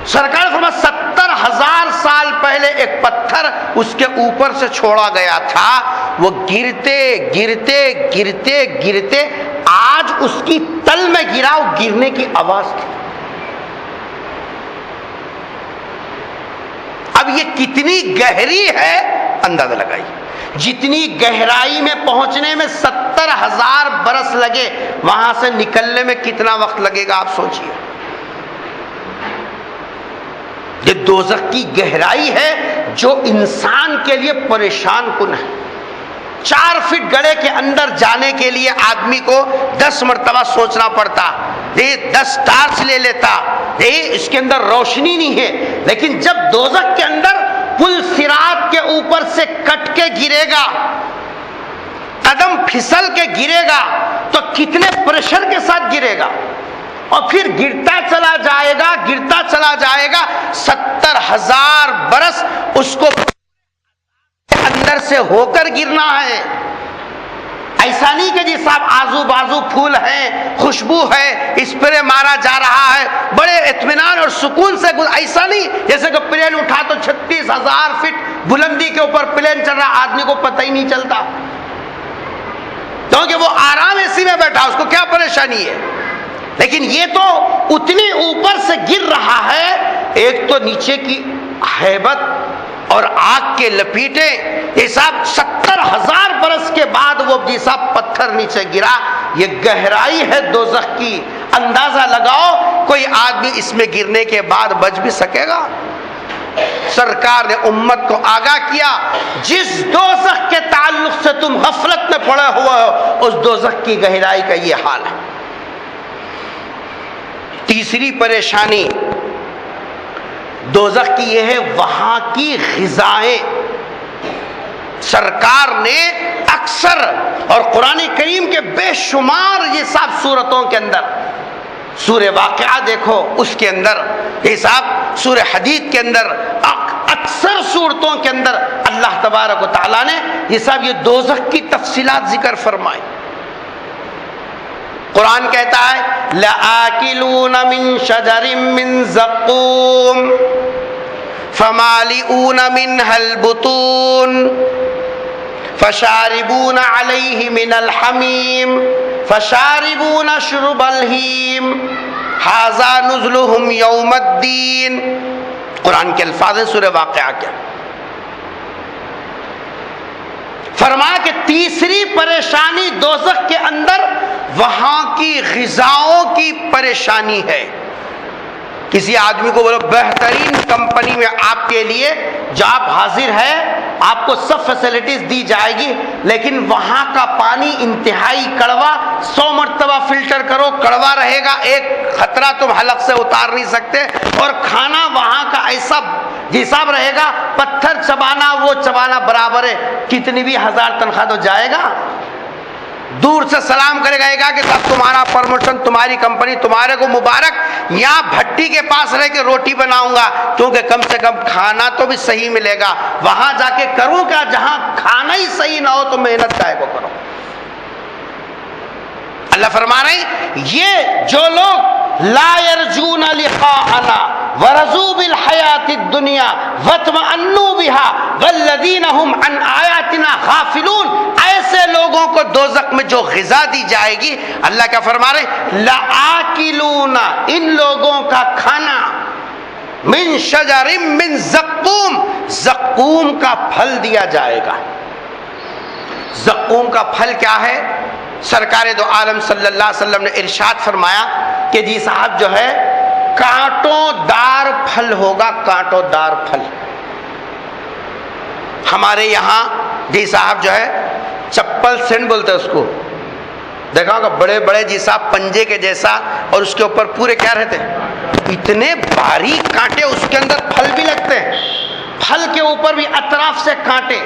سرکار فرمایا 70,000 سال پہلے ایک پتھر اس کے اوپر سے چھوڑا گیا تھا، وہ گرتے گرتے گرتے گرتے آج اس کی تل میں گرا، وہ گرنے کی آواز تھی. اب یہ کتنی گہری ہے اندازہ لگائیے. جتنی گہرائی میں پہنچنے میں 70,000 برس لگے، وہاں سے نکلنے میں کتنا وقت لگے گا آپ سوچئے. یہ دوزخ کی گہرائی ہے جو انسان کے لیے پریشان کن ہے. 4 فٹ گڑھے کے اندر جانے کے لیے آدمی کو 10 مرتبہ سوچنا پڑتا. 10 ٹارچ لے لیتا، اس کے اندر روشنی نہیں ہے. لیکن جب دوزخ کے اندر پل صراط کے اوپر سے کٹ کے گرے گا، قدم پھسل کے گرے گا تو کتنے پریشر کے ساتھ گرے گا، اور پھر گرتا چلا جائے گا گرتا چلا جائے گا. 70,000 برس اس کو اندر سے ہو کر گرنا ہے. ایسا نہیں کہ جی صاحب آزو بازو پھول ہیں، خوشبو ہے، اسپرے مارا جا رہا ہے، بڑے اطمینان اور سکون سے ایسا نہیں جیسے کہ پلین اٹھا تو 36,000 فٹ بلندی کے اوپر پلین چل رہا، آدمی کو پتہ ہی نہیں چلتا، کیونکہ وہ آرام اسی میں بیٹھا، اس کو کیا پریشانی ہے۔ لیکن یہ تو اتنی اوپر سے گر رہا ہے، ایک تو نیچے کی ہیبت اور آگ کے لپیٹے، یہ صاحب 70,000 برس کے بعد وہ جیسا پتھر نیچے گرا، یہ گہرائی ہے دوزخ کی، اندازہ لگاؤ کوئی آدمی اس میں گرنے کے بعد بچ بھی سکے گا؟ سرکار نے امت کو آگاہ کیا، جس دوزخ کے تعلق سے تم غفلت میں پڑے ہوئے ہو، اس دوزخ کی گہرائی کا یہ حال ہے۔ تیسری پریشانی دوزخ کی یہ ہے، وہاں کی غذائیں۔ سرکار نے اکثر اور قرآن کریم کے بے شمار یہ سب صورتوں کے اندر، سورہ واقعہ دیکھو اس کے اندر، یہ سب سورہ حدید کے اندر، اکثر صورتوں کے اندر اللہ تبارک و تعالیٰ نے یہ سب یہ دوزخ کی تفصیلات ذکر فرمائی۔ قرآن کہتا ہے لَآكِلُونَ مِن شَجَرٍ مِّن زَقُّومٍ فَمَالِئُونَ مِنْهَا الْبُطُونَ فَشَارِبُونَ عَلَيْهِ مِنَ الْحَمِيمِ فَشَارِبُونَ شُرْبَ الْهِيمِ هَذَا نُزُلُهُمْ يَوْمَ الدِّينِ۔ قرآن کے الفاظ ہیں سورہ واقعہ کے۔ فرمایا کہ تیسری پریشانی دوزخ کے اندر وہاں کی غذاؤں کی پریشانی ہے۔ کسی آدمی کو بولو بہترین کمپنی میں آپ کے لیے جاب حاضر ہے، آپ کو سب فیسلٹیز دی جائے گی، لیکن وہاں کا پانی انتہائی کڑوا، 100 مرتبہ فلٹر کرو کڑوا رہے گا، ایک خطرہ تم حلق سے اتار نہیں سکتے، اور کھانا وہاں کا ایسا حساب رہے گا، پتھر چبانا وہ چبانا برابر ہے، کتنی بھی 1000 تنخواہ تو جائے گا، دور سے سلام کرے گا کہ صاحب تمہارا پرموشن، تمہاری کمپنی، تمہارے کو مبارک، یہاں بھٹی کے پاس رہ کے روٹی بناؤں گا کیونکہ کم سے کم کھانا تو بھی صحیح ملے گا، وہاں جا کے کروں کیا جہاں کھانا ہی صحیح نہ ہو تو محنت کائے کو کرو۔ اللہ فرما رہے ہیں یہ جو لوگ لا یرجون لقاءنا ورضوا بالحیات الدنیا واطمأنوا بها والذین هم عن آیاتنا غافلون، ایسے لوگوں کو دوزخ میں جو غذا دی جائے گی، اللہ کیا فرما رہے ہیں لآکلون، ان لوگوں کا کھانا، من شجر من زقوم، زقوم کا پھل دیا جائے گا۔ زقوم کا پھل کیا ہے؟ سرکار دو عالم صلی اللہ علیہ وسلم نے ارشاد فرمایا کہ جی صاحب جو ہے کانٹوں دار پھل ہوگا، کانٹوں دار پھل۔ ہمارے یہاں جی صاحب جو ہے چپل سینڈ بولتے ہیں اس کو، دیکھا ہوگا بڑے بڑے جی صاحب پنجے کے جیسا، اور اس کے اوپر پورے کیا رہتے ہیں، اتنے باریک کانٹے، اس کے اندر پھل بھی لگتے ہیں، پھل کے اوپر بھی اطراف سے کانٹے۔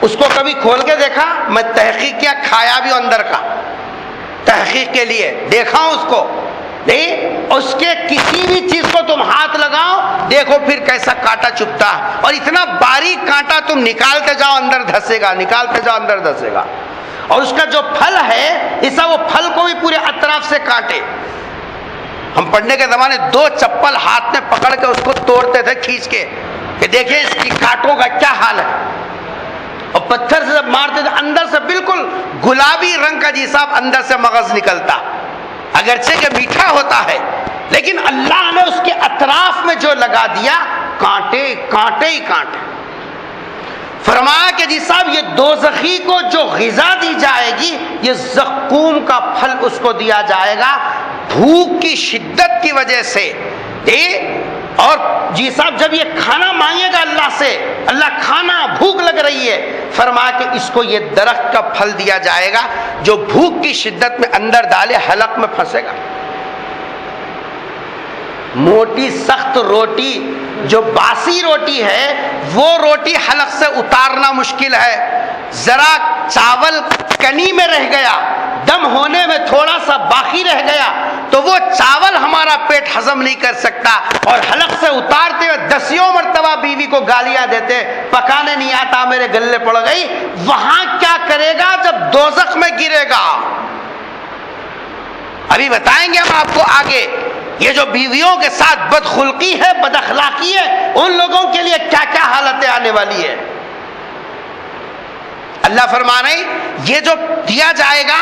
اس کو کبھی کھول کے دیکھا؟ میں تحقیق کیا، کھایا بھی اندر کا، تحقیق کے لیے دیکھا ہوں اس کو، نہیں اس کے کسی بھی چیز کو تم ہاتھ لگاؤ دیکھو پھر کیسا کانٹا چپتا ہے، اور اتنا باریک کانٹا تم نکالتے جاؤ اندر دھسے گا، نکالتے جاؤ اندر دھسے گا، اور اس کا جو پھل ہے ایسا وہ پھل کو بھی پورے اطراف سے کانٹے۔ ہم پڑھنے کے زمانے 2 چپل ہاتھ میں پکڑ کے اس کو توڑتے تھے کھینچ کے کہ دیکھیں اس کی کانٹوں کا کیا حال ہے، اور پتھر سے جب مارتے تھے اندر سے بالکل گلابی رنگ کا جی صاحب اندر سے مغز نکلتا، اگرچہ کہ میٹھا ہوتا ہے، لیکن اللہ نے اس کے اطراف میں جو لگا دیا کانٹے کانٹے ہی کانٹے۔ فرمایا کہ جی صاحب یہ دوزخی کو جو غذا دی جائے گی، یہ زقوم کا پھل اس کو دیا جائے گا، بھوک کی شدت کی وجہ سے۔ اور جی صاحب جب یہ کھانا مانگے گا اللہ سے، اللہ کھانا بھوک لگ رہی ہے، فرمایا کہ اس کو یہ درخت کا پھل دیا جائے گا جو بھوک کی شدت میں اندر ڈالے حلق میں پھنسے گا۔ موٹی سخت روٹی جو باسی روٹی ہے وہ روٹی حلق سے اتارنا مشکل ہے، ذرا چاول کنی میں رہ گیا، دم ہونے میں تھوڑا سا باقی رہ گیا تو وہ چاول ہمارا پیٹ ہضم نہیں کر سکتا، اور حلق سے اتارتے ہوئے 10 مرتبہ بیوی کو گالیاں دیتے، پکانے نہیں آتا میرے گلے پڑ گئی، وہاں کیا کرے گا جب دوزخ میں گرے گا؟ ابھی بتائیں گے ہم آپ کو آگے، یہ جو بیویوں کے ساتھ بدخلقی ہے، بد اخلاقی ہے، ان لوگوں کے لیے کیا کیا حالتیں آنے والی ہے۔ اللہ فرما رہے یہ جو دیا جائے گا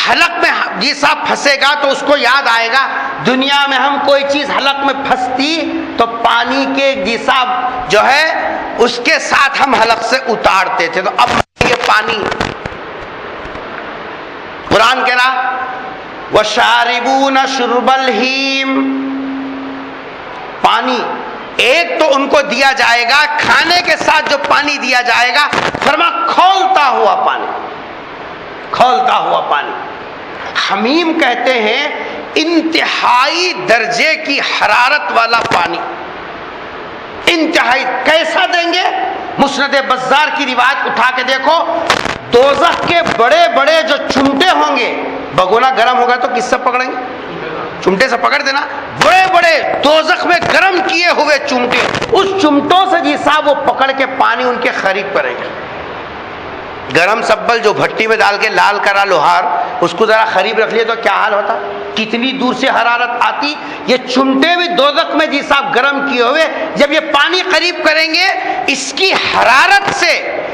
حلق میں جی صاحب پھنسے گا تو اس کو یاد آئے گا دنیا میں ہم کوئی چیز حلق میں پھنستی تو پانی کے جی صاحب جو ہے اس کے ساتھ ہم حلق سے اتارتے تھے، تو اب یہ پانی قرآن کہہ رہا وَشَارِبُونَ شُرْبَ الْحِیمِ، پانی ایک تو ان کو دیا جائے گا، کھانے کے ساتھ جو پانی دیا جائے گا فرما کھولتا ہوا پانی، کھولتا ہوا پانی۔ حمیم کہتے ہیں انتہائی درجے کی حرارت والا پانی، انتہائی۔ کیسا دیں گے؟ مسند بزار کی روایت اٹھا کے دیکھو، دوزخ کے بڑے بڑے جو چمٹے ہوں گے، بگونا گرم ہوگا تو کس سے پکڑیں گے؟ چمٹے سے پکڑ دینا۔ بڑے بڑے دوزخ میں گرم کیے ہوئے چمٹے، اس چمٹوں سے جی صاحب وہ پکڑ کے پانی ان کے قریب کریں گے۔ گرم سبل جو بھٹی میں ڈال کے لال کرا لوہار، اس کو ذرا قریب رکھ لیے تو کیا حال ہوتا، کتنی دور سے حرارت آتی۔ یہ چمٹے بھی دوزخ میں جی صاحب گرم کیے ہوئے، جب یہ پانی قریب کریں گے اس کی حرارت سے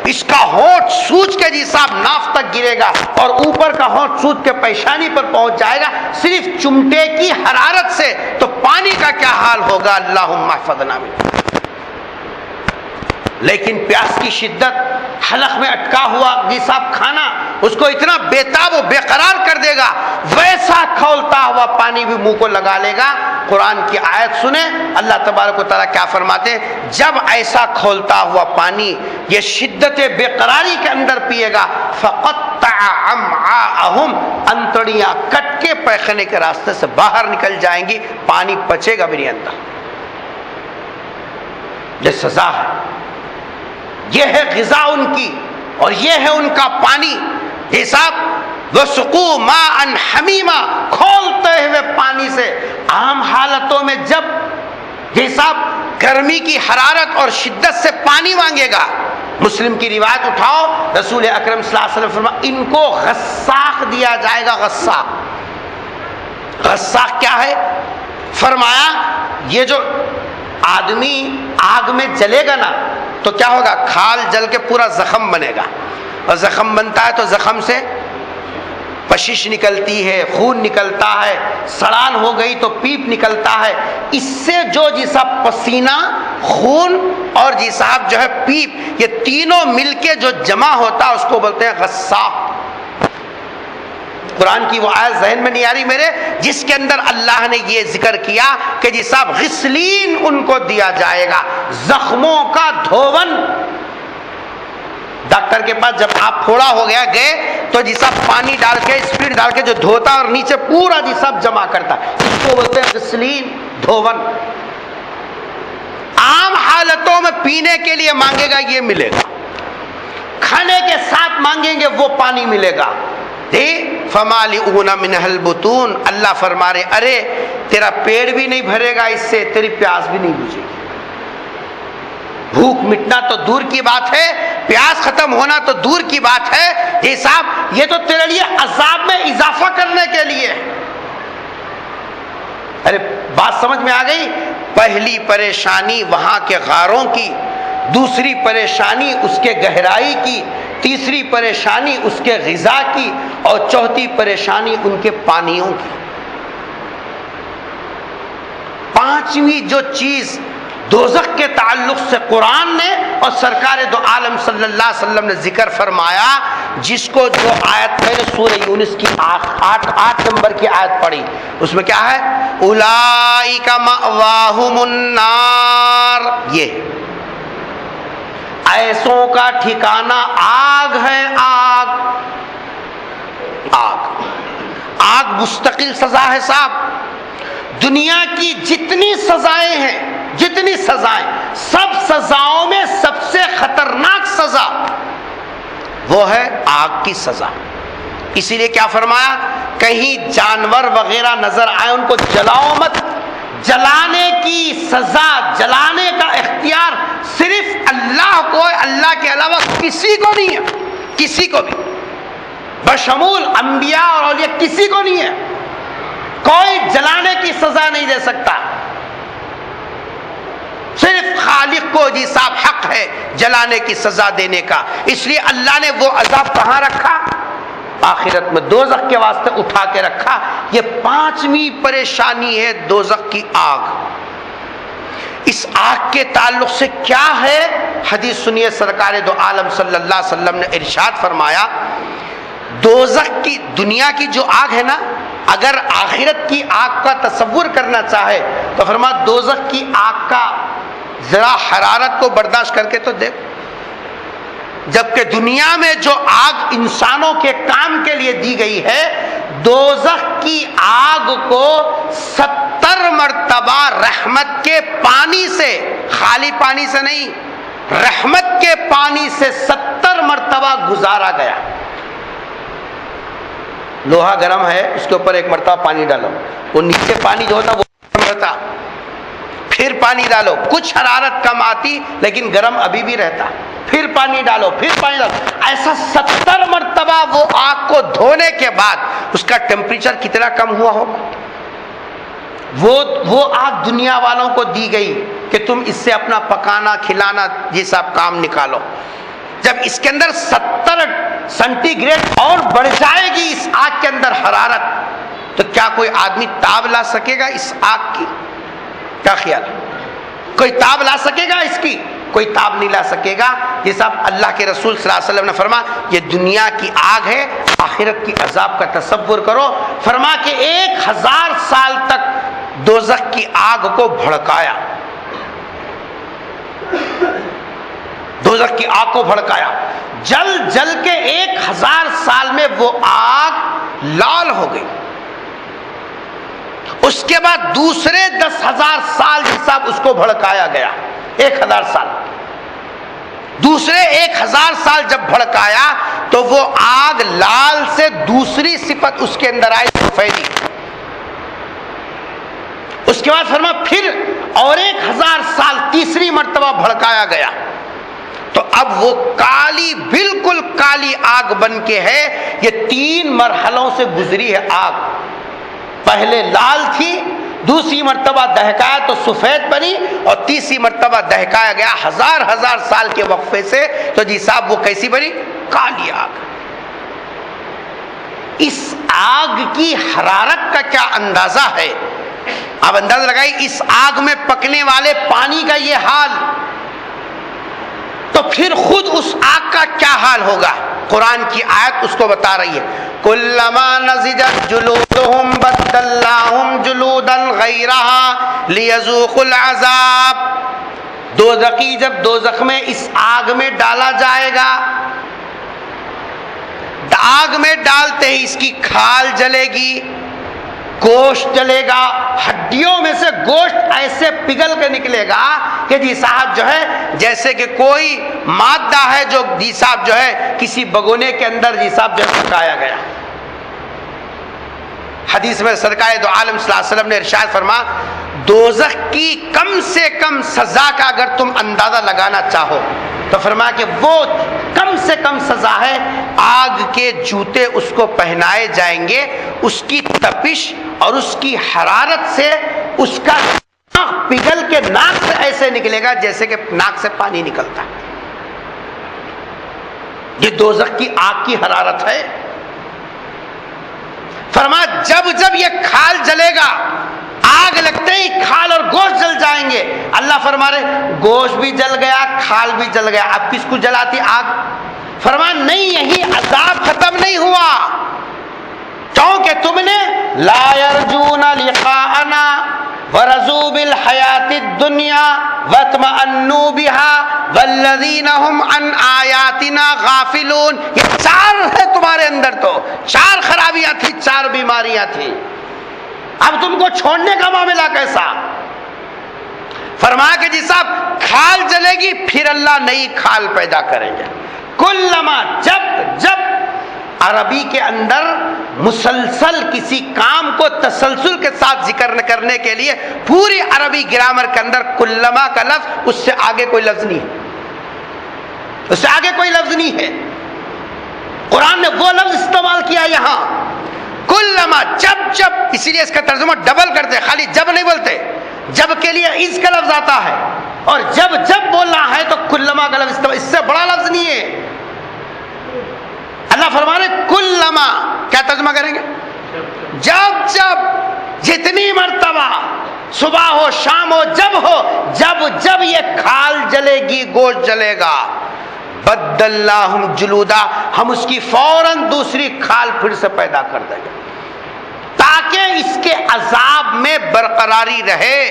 اس کا ہونٹ سوج کے جی صاحب ناف تک گرے گا اور اوپر کا ہونٹ سوج کے پیشانی پر پہنچ جائے گا، صرف چمٹے کی حرارت سے۔ تو پانی کا کیا حال ہوگا، اللہم احفظنا منہ۔ لیکن پیاس کی شدت، حلق میں اٹکا ہوا جی صاحب کھانا اس کو اتنا بےتاب و بے قرار کر دے گا، ویسا کھولتا ہوا پانی بھی منہ کو لگا لے گا۔ قرآن کی آیت سنیں، اللہ تبارک و تعالیٰ کیا فرماتے ہیں، جب ایسا کھولتا ہوا پانی یہ شدت بے قراری کے اندر پیے گا، فقطع امعاءہم، انتڑیاں کٹ کے پیخانے کے راستے سے باہر نکل جائیں گی، پانی پچے گا بھی نہیں اندر۔ یہ سزا ہے، یہ ہے غذا ان کی، اور یہ ہے ان کا پانی۔ حساب وَسُقُوا مَاءً حَمِيمًا، کھولتے ہوئے پانی سے۔ عام حالتوں میں جب حساب گرمی کی حرارت اور شدت سے پانی مانگے گا، مسلم کی روایت اٹھاؤ، رسول اکرم صلی اللہ علیہ وسلم فرمایا ان کو غساق دیا جائے گا۔ غساق، غساق کیا ہے؟ فرمایا یہ جو آدمی آگ میں جلے گا نا تو کیا ہوگا، کھال جل کے پورا زخم بنے گا، اور زخم بنتا ہے تو زخم سے پشش نکلتی ہے، خون نکلتا ہے، سڑان ہو گئی تو پیپ نکلتا ہے۔ اس سے جو جی صاحب پسینہ، خون اور جی صاحب جو ہے پیپ، یہ تینوں مل کے جو جمع ہوتا ہے اس کو بولتے ہیں غساق۔ قرآن کی وہ آیت ذہن میں نہیں آ رہی میرے، جس کے اندر اللہ نے یہ ذکر کیا کہ جی صاحب غسلین ان کو دیا جائے گا، زخموں کا دھون۔ ڈاکٹر کے پاس جب آپ پھوڑا ہو گیا گئے تو جی صاحب پانی ڈال کے اسپیڈ ڈال کے جو دھوتا اور نیچے پورا جی صاحب جمع کرتا، اس کو بولتے ہیں غسلین، دھون۔ عام حالتوں میں پینے کے لیے مانگے گا یہ ملے گا، کھانے کے ساتھ مانگیں گے وہ پانی ملے گا۔ فَمَالِئُونَ مِنْهَا الْبُطُونَ، اللہ فرما رہے ارے تیرا پیٹ بھی نہیں بھرے گا اس سے، تیری پیاس بھی نہیں بجھے گی۔ بھوک مٹنا تو دور کی بات ہے، پیاس ختم ہونا تو دور کی بات ہے، یہ صاحب یہ تو تیرے لیے عذاب میں اضافہ کرنے کے لیے۔ ارے بات سمجھ میں آ گئی؟ پہلی پریشانی وہاں کے غاروں کی، دوسری پریشانی اس کے گہرائی کی، تیسری پریشانی اس کے غذا کی، اور چوتھی پریشانی ان کے پانیوں کی۔ پانچویں جو چیز دوزخ کے تعلق سے قرآن نے اور سرکار دو عالم صلی اللہ علیہ وسلم نے ذکر فرمایا، جس کو جو آیت میں نے سورہ یونس کی 8 نمبر کی آیت پڑھی، اس میں کیا ہے؟ اولئک مأواہم النار، یہ ایسوں کا ٹھکانہ آگ ہے، آگ۔ آگ، آگ مستقل سزا ہے صاحب۔ دنیا کی جتنی سزائیں ہیں، جتنی سزائیں، سب سزاؤں میں سب سے خطرناک سزا وہ ہے آگ کی سزا۔ اسی لیے کیا فرمایا، کہیں جانور وغیرہ نظر آئے ان کو جلاؤ مت۔ جلانے کی سزا، جلانے کا اختیار صرف اللہ کو، اللہ کے علاوہ کسی کو نہیں ہے، کسی کو بھی، بشمول انبیاء اور اولیاء کسی کو نہیں ہے۔ کوئی جلانے کی سزا نہیں دے سکتا، صرف خالق کو جی صاحب حق ہے جلانے کی سزا دینے کا، اس لیے اللہ نے وہ عذاب کہاں رکھا؟ آخرت میں دوزخ کے واسطے اٹھا کے رکھا۔ یہ پانچویں پریشانی ہے دوزخ کی آگ۔ اس آگ کے تعلق سے کیا ہے؟ حدیث سنیے، سرکار دو عالم صلی اللہ علیہ وسلم نے ارشاد فرمایا، دوزخ کی دنیا کی جو آگ ہے نا، اگر آخرت کی آگ کا تصور کرنا چاہے تو فرمایا دوزخ کی آگ کا ذرا حرارت کو برداشت کر کے تو دیکھ، جبکہ دنیا میں جو آگ انسانوں کے کام کے لیے دی گئی ہے، دوزخ کی آگ کو 70 مرتبہ رحمت کے پانی سے، خالی پانی سے نہیں، رحمت کے پانی سے 70 مرتبہ گزارا گیا۔ لوہا گرم ہے، اس کے اوپر ایک مرتبہ پانی ڈالو، وہ نیچے پانی جو ہوتا وہ گرم رہتا، پھر پانی ڈالو، کچھ حرارت کم آتی لیکن گرم ابھی بھی رہتا، پھر پانی ڈالو، پھر پانی ڈالو، ایسا 70 مرتبہ وہ آگ کو دھونے کے بعد اس کا ٹیمپریچر کتنا کم ہوا ہوگا۔ وہ آگ دنیا والوں کو دی گئی کہ تم اس سے اپنا پکانا کھلانا یہ سب کام نکالو۔ جب اس کے اندر 70 سینٹی گریڈ اور بڑھ جائے گی اس آگ کے اندر حرارت، تو کیا کوئی آدمی تاب لا سکے گا اس آگ کی؟ کیا خیال ہے؟ کوئی تاب لا سکے گا اس کی؟ کوئی تاب نہیں لا سکے گا۔ یہ سب اللہ کے رسول صلی اللہ علیہ وسلم نے فرمایا یہ دنیا کی آگ ہے، آخرت کی عذاب کا تصور کرو۔ فرما کہ 1000 سال تک دوزخ کی آگ کو بھڑکایا، دوزخ کی آگ کو بھڑکایا، جل جل کے 1000 سال میں وہ آگ لال ہو گئی۔ اس کے بعد دوسرے 10,000 سال حساب اس کو بھڑکایا گیا، 1000 سال، دوسرے 1000 سال جب بھڑکایا تو وہ آگ لال سے دوسری صفت اس کے اندر آئی، سفیدی۔ اس کے بعد فرما پھر اور 1000 سال تیسری مرتبہ بھڑکایا گیا، تو اب وہ کالی، بالکل کالی آگ بن کے ہے۔ یہ 3 مرحلوں سے گزری ہے آگ، پہلے لال تھی، دوسری مرتبہ دہکایا تو سفید بنی، اور تیسری مرتبہ دہکایا گیا 1000 سال کے وقفے سے، تو جی صاحب وہ کیسی بنی؟ کالی آگ۔ اس آگ کی حرارت کا کیا اندازہ ہے؟ اب اندازہ لگائی، اس آگ میں پکنے والے پانی کا یہ حال، تو پھر خود اس آگ کا کیا حال ہوگا؟ قرآن کی آیت اس کو بتا رہی ہے، کلما نضجت جلودہم بدلناہم جلودا غیرہا لیذوقوا العذاب۔ دوزخی جب دوزخ میں اس آگ میں ڈالا جائے گا، آگ میں ڈالتے ہی اس کی کھال جلے گی، گوشت جلے گا، ہڈیوں میں سے گوشت ایسے پگھل کے نکلے گا کہ جی صاحب جو ہے جیسے کہ کوئی مادہ ہے جو جی صاحب جو ہے کسی بگونے کے اندر جی صاحب جو ہے پکایا گیا۔ حدیث میں سرکار دو عالم صلی اللہ علیہ وسلم نے ارشاد فرما، دوزخ کی کم سے کم سزا کا اگر تم اندازہ لگانا چاہو تو فرمایا کہ وہ کم سے کم سزا ہے، آگ کے جوتے اس کو پہنائے جائیں گے، اس کی تپش اور اس کی حرارت سے اس کا ناک پگھل کے ناک سے ایسے نکلے گا جیسے کہ ناک سے پانی نکلتا ہے۔ یہ دوزخ کی آگ کی حرارت ہے۔ فرمایا جب جب یہ کھال جلے گا، آگ لگتے ہی کھال اور گوشت جل جائیں گے۔ اللہ فرما رہے گوشت بھی جل گیا، کھال بھی جل گیا، اب کس کو جلاتی؟ آگ۔ فرمایا نہیں، یہی عذاب ختم نہیں ہوا، کیونکہ تم نے لا یرجون لقاءنا ورضوا بالحیات الدنیا واطمأنوا بها والذین هم عن آیاتنا غافلون۔ یہ 4 ہے تمہارے اندر، تو 4 خرابیاں تھی، 4 بیماریاں تھی، اب تم کو چھوڑنے کا معاملہ کیسا؟ فرمایا کہ جی صاحب کھال جلے گی، پھر اللہ نئی کھال پیدا کریں گے۔ کلما جب عربی کے اندر مسلسل کسی کام کو تسلسل کے ساتھ ذکر کرنے کے لیے پوری عربی گرامر کے اندر کلما کا لفظ، اس سے آگے کوئی لفظ نہیں ہے، اس سے آگے کوئی لفظ نہیں ہے۔ قرآن نے وہ لفظ استعمال کیا یہاں، کلما، جب، اسی لیے اس کا ترجمہ ڈبل کرتے، خالی جب نہیں بولتے، جب کے لیے اس کا لفظ آتا ہے، اور جب بولنا ہے تو کلما کا لفظ فرما رہے کلما، کیا ترجمہ کریں گے؟ جب جب، جتنی مرتبہ، صبح ہو شام ہو جب جب یہ کھال جلے گی، گوشت جلے گا، بدلناہم جلودا، ہم اس کی فوراً دوسری کھال پھر سے پیدا کر دیں گے تاکہ اس کے عذاب میں برقراری رہے،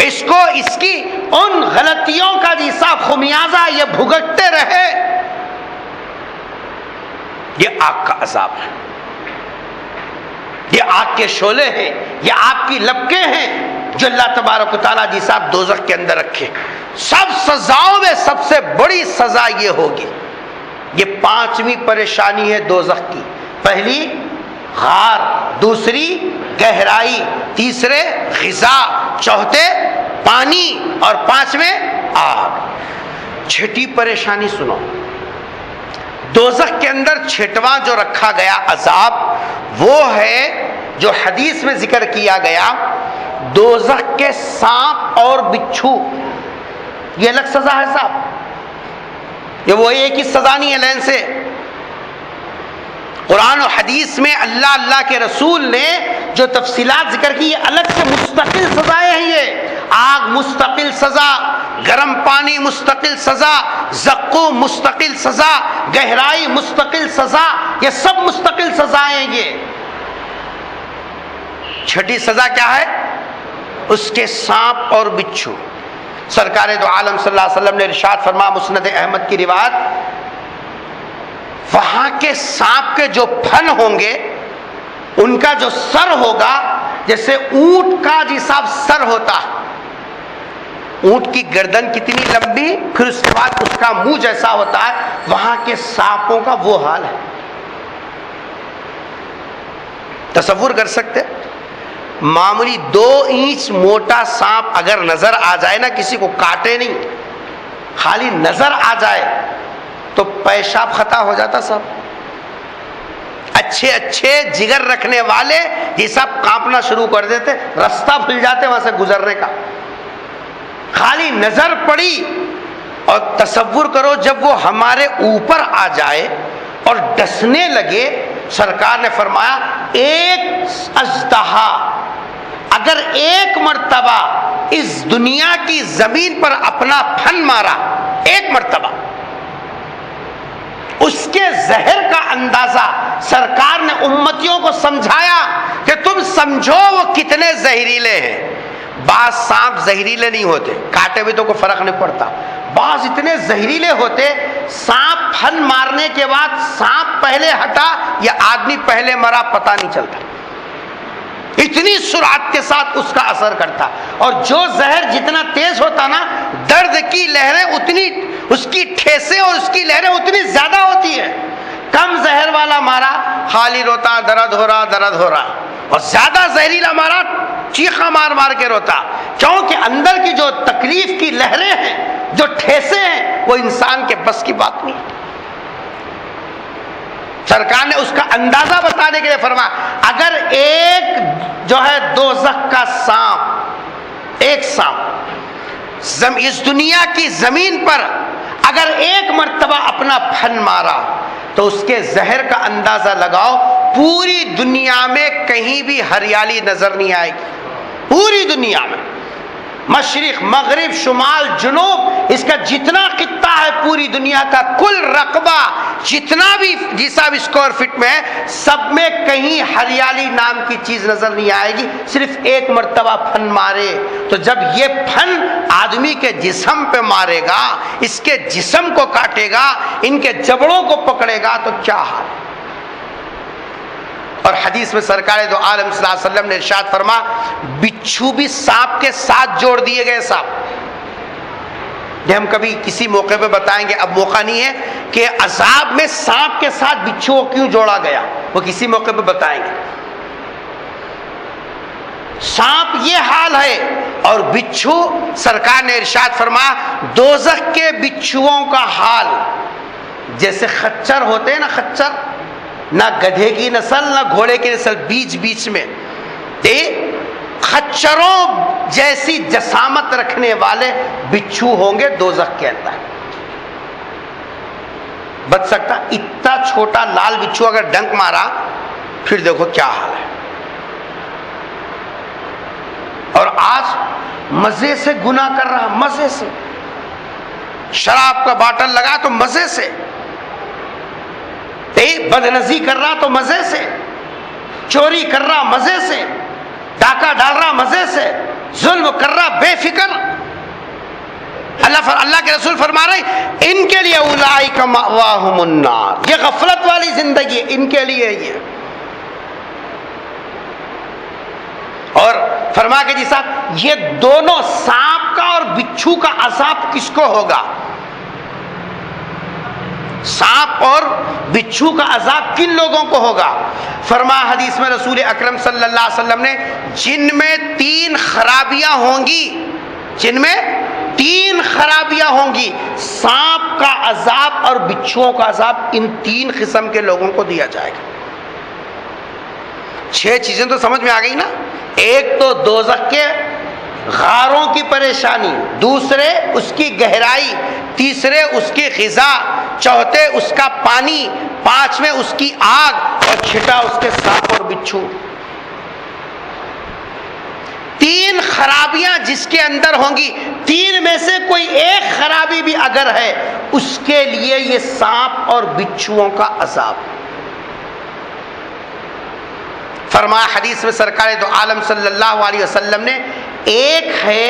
اس کو اس کی ان غلطیوں کا جیسا خمیازہ یہ بھگتتے رہے۔ یہ آگ کا عذاب ہے، یہ آگ کے شعلے ہیں، یہ آگ کی لپکیں ہیں جو اللہ تبارک و تعالیٰ جی صاحب دوزخ کے اندر رکھے۔ سب سزاؤں میں سب سے بڑی سزا یہ ہوگی، یہ 5ویں پریشانی ہے دوزخ کی۔ پہلی غار، دوسری گہرائی، تیسرے غذا، چوتھے پانی، اور 5ویں آگ۔ چھٹی پریشانی سنو، دوزخ کے اندر 6واں جو رکھا گیا عذاب وہ ہے جو حدیث میں ذکر کیا گیا، دوزخ کے سانپ اور بچھو۔ یہ الگ سزا ہے صاحب، یہ وہی ایک ہی سزا نہیں ہے لین سے۔ قرآن و حدیث میں اللہ کے رسول نے جو تفصیلات ذکر کی، یہ الگ سے مستقل سزائیں ہیں۔ یہ آگ مستقل سزا، گرم پانی مستقل سزا، زقوم مستقل سزا، گہرائی مستقل سزا، یہ سب مستقل سزائیں ہیں۔ یہ 6ٹھی سزا کیا ہے؟ اس کے سانپ اور بچھو۔ سرکار دو عالم صلی اللہ علیہ وسلم نے ارشاد فرمایا، مسند احمد کی روایت، وہاں کے سانپ کے جو پھن ہوں گے، ان کا جو سر ہوگا جیسے اونٹ کا جیسا سر ہوتا ہے، اونٹ کی گردن کتنی لمبی، پھر اس کے بعد اس کا منہ جیسا ہوتا ہے، وہاں کے سانپوں کا وہ حال ہے۔ تصور کر سکتے؟ معمولی 2 انچ موٹا سانپ اگر نظر آ جائے نا، کسی کو کاٹے نہیں، خالی نظر آ جائے تو پیشاب خطا ہو جاتا صاحب۔ اچھے جگر رکھنے والے یہ سب کانپنا شروع کر دیتے، رستہ بھول جاتے وہاں سے گزرنے کا، خالی نظر پڑی۔ اور تصور کرو جب وہ ہمارے اوپر آ جائے اور ڈسنے لگے، سرکار نے فرمایا ایک اژدہا اگر ایک مرتبہ اس دنیا کی زمین پر اپنا پھن مارا، ایک مرتبہ، اس کے زہر کا اندازہ سرکار نے امتیوں کو سمجھایا کہ تم سمجھو وہ کتنے زہریلے ہیں۔ بعض سانپ زہریلے نہیں ہوتے، کاٹے بھی تو کوئی فرق نہیں پڑتا، بعض اتنے زہریلے ہوتے، سانپ پھن مارنے کے بعد سانپ پہلے ہٹا یا آدمی پہلے مرا پتہ نہیں چلتا، اتنی سرعت کے ساتھ اس کا اثر کرتا۔ اور جو زہر جتنا تیز ہوتا نا، درد کی لہریں اتنی، اس کی ٹھیسیں اور اس کی لہریں اتنی زیادہ ہوتی ہیں۔ کم زہر والا مارا خالی روتا، درد ہو رہا، اور زیادہ زہریلا مارا چیخا مار مار کے روتا، کیونکہ اندر کی جو تکلیف کی لہریں ہیں، جو ٹھیسیں ہیں، وہ انسان کے بس کی بات نہیں۔ سرکار نے اس کا اندازہ بتانے کے لیے فرمایا اگر ایک جو ہے دوزخ کا سانپ، ایک سانپ اس دنیا کی زمین پر اگر ایک مرتبہ اپنا پھن مارا تو اس کے زہر کا اندازہ لگاؤ، پوری دنیا میں کہیں بھی ہریالی نظر نہیں آئے گی، پوری دنیا میں، مشرق مغرب شمال جنوب، اس کا جتنا خطہ ہے پوری دنیا کا کل رقبہ جتنا بھی جیسا بھی اسکوائر فٹ میں ہے، سب میں کہیں ہریالی نام کی چیز نظر نہیں آئے گی، صرف ایک مرتبہ پھن مارے تو جب یہ پھن آدمی کے جسم پہ مارے گا، اس کے جسم کو کاٹے گا، ان کے جبڑوں کو پکڑے گا تو کیا حال ہے۔ اور حدیث میں سرکار دو عالم صلی اللہ علیہ وسلم نے ارشاد فرما بچھو بھی سانپ کے ساتھ جوڑ دیے گئے صاحب۔ یہ ہم کبھی کسی موقع پہ بتائیں گے، اب موقع نہیں ہے کہ عذاب میں سانپ کے ساتھ بچھو کو کیوں جوڑا گیا، وہ کسی موقع پہ بتائیں گے۔ سانپ یہ حال ہے اور بچھو، سرکار نے ارشاد فرمایا دوزخ کے بچھوؤں کا حال جیسے خچر ہوتے ہیں نا، خچر، نہ گدھے کی نسل نہ گھوڑے کی نسل، بیچ میں خچروں جیسی جسامت رکھنے والے بچھو ہوں گے دوزخ کے اندر۔ بچ سکتا؟ اتنا چھوٹا لال بچھو اگر ڈنک مارا پھر دیکھو کیا حال ہے. اور آج مزے سے گناہ کر رہا، مزے سے شراب کا باٹل لگا تو مزے سے، بدنظی کر رہا تو مزے سے، چوری کر رہا مزے سے، ڈاکہ ڈال رہا مزے سے، ظلم کر رہا بے فکر. اللہ کے رسول فرما رہے ہیں ان کے لیے اولئک مأواہم النار، یہ غفلت والی زندگی ان کے لیے یہ. اور فرما کے جی صاحب یہ دونوں سانپ کا اور بچھو کا عذاب کس کو ہوگا؟ سانپ اور بچھو کا عذاب کن لوگوں کو ہوگا؟ فرمایا حدیث میں رسول اکرم صلی اللہ علیہ وسلم نے جن میں 3 خرابیاں ہوں گی، جن میں 3 خرابیاں ہوں گی، سانپ کا عذاب اور بچھوؤں کا عذاب ان 3 قسم کے لوگوں کو دیا جائے گا. 6 چیزیں تو سمجھ میں آ گئی نا. ایک تو دوزخ کے غاروں کی پریشانی، دوسرے اس کی گہرائی، تیسرے اس کی غذا، چوتھے اس کا پانی، پانچویں اس کی آگ، اور چھٹا اس کے سانپ اور بچھو. 3 خرابیاں جس کے اندر ہوں گی، 3 میں سے کوئی ایک خرابی بھی اگر ہے اس کے لیے یہ سانپ اور بچھوؤں کا عذاب. فرمایا حدیث میں سرکار دو عالم صلی اللہ علیہ وسلم نے، ایک ہے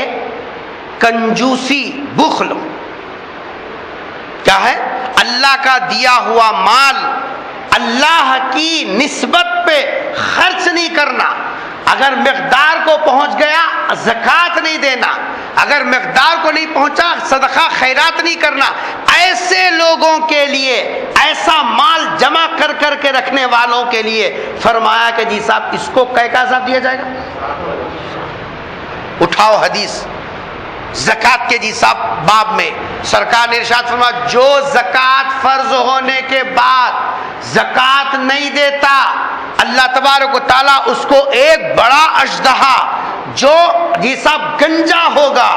کنجوسی، بخل. کیا ہے؟ اللہ کا دیا ہوا مال اللہ کی نسبت پہ خرچ نہیں کرنا. اگر مقدار کو پہنچ گیا زکوٰۃ نہیں دینا، اگر مقدار کو نہیں پہنچا صدقہ خیرات نہیں کرنا. ایسے لوگوں کے لیے، ایسا مال جمع کر کر کے رکھنے والوں کے لیے فرمایا کہ جی صاحب اس کو کیا عذاب دیا جائے گا؟ اٹھاؤ حدیث زکوٰۃ کے جی صاحب باب میں سرکار نے ارشاد فرمایا جو زکوٰۃ فرض ہونے کے بعد زکوٰۃ نہیں دیتا، اللہ تبارک و تعالیٰ اس کو ایک بڑا اژدہا جو جی صاحب گنجا ہوگا،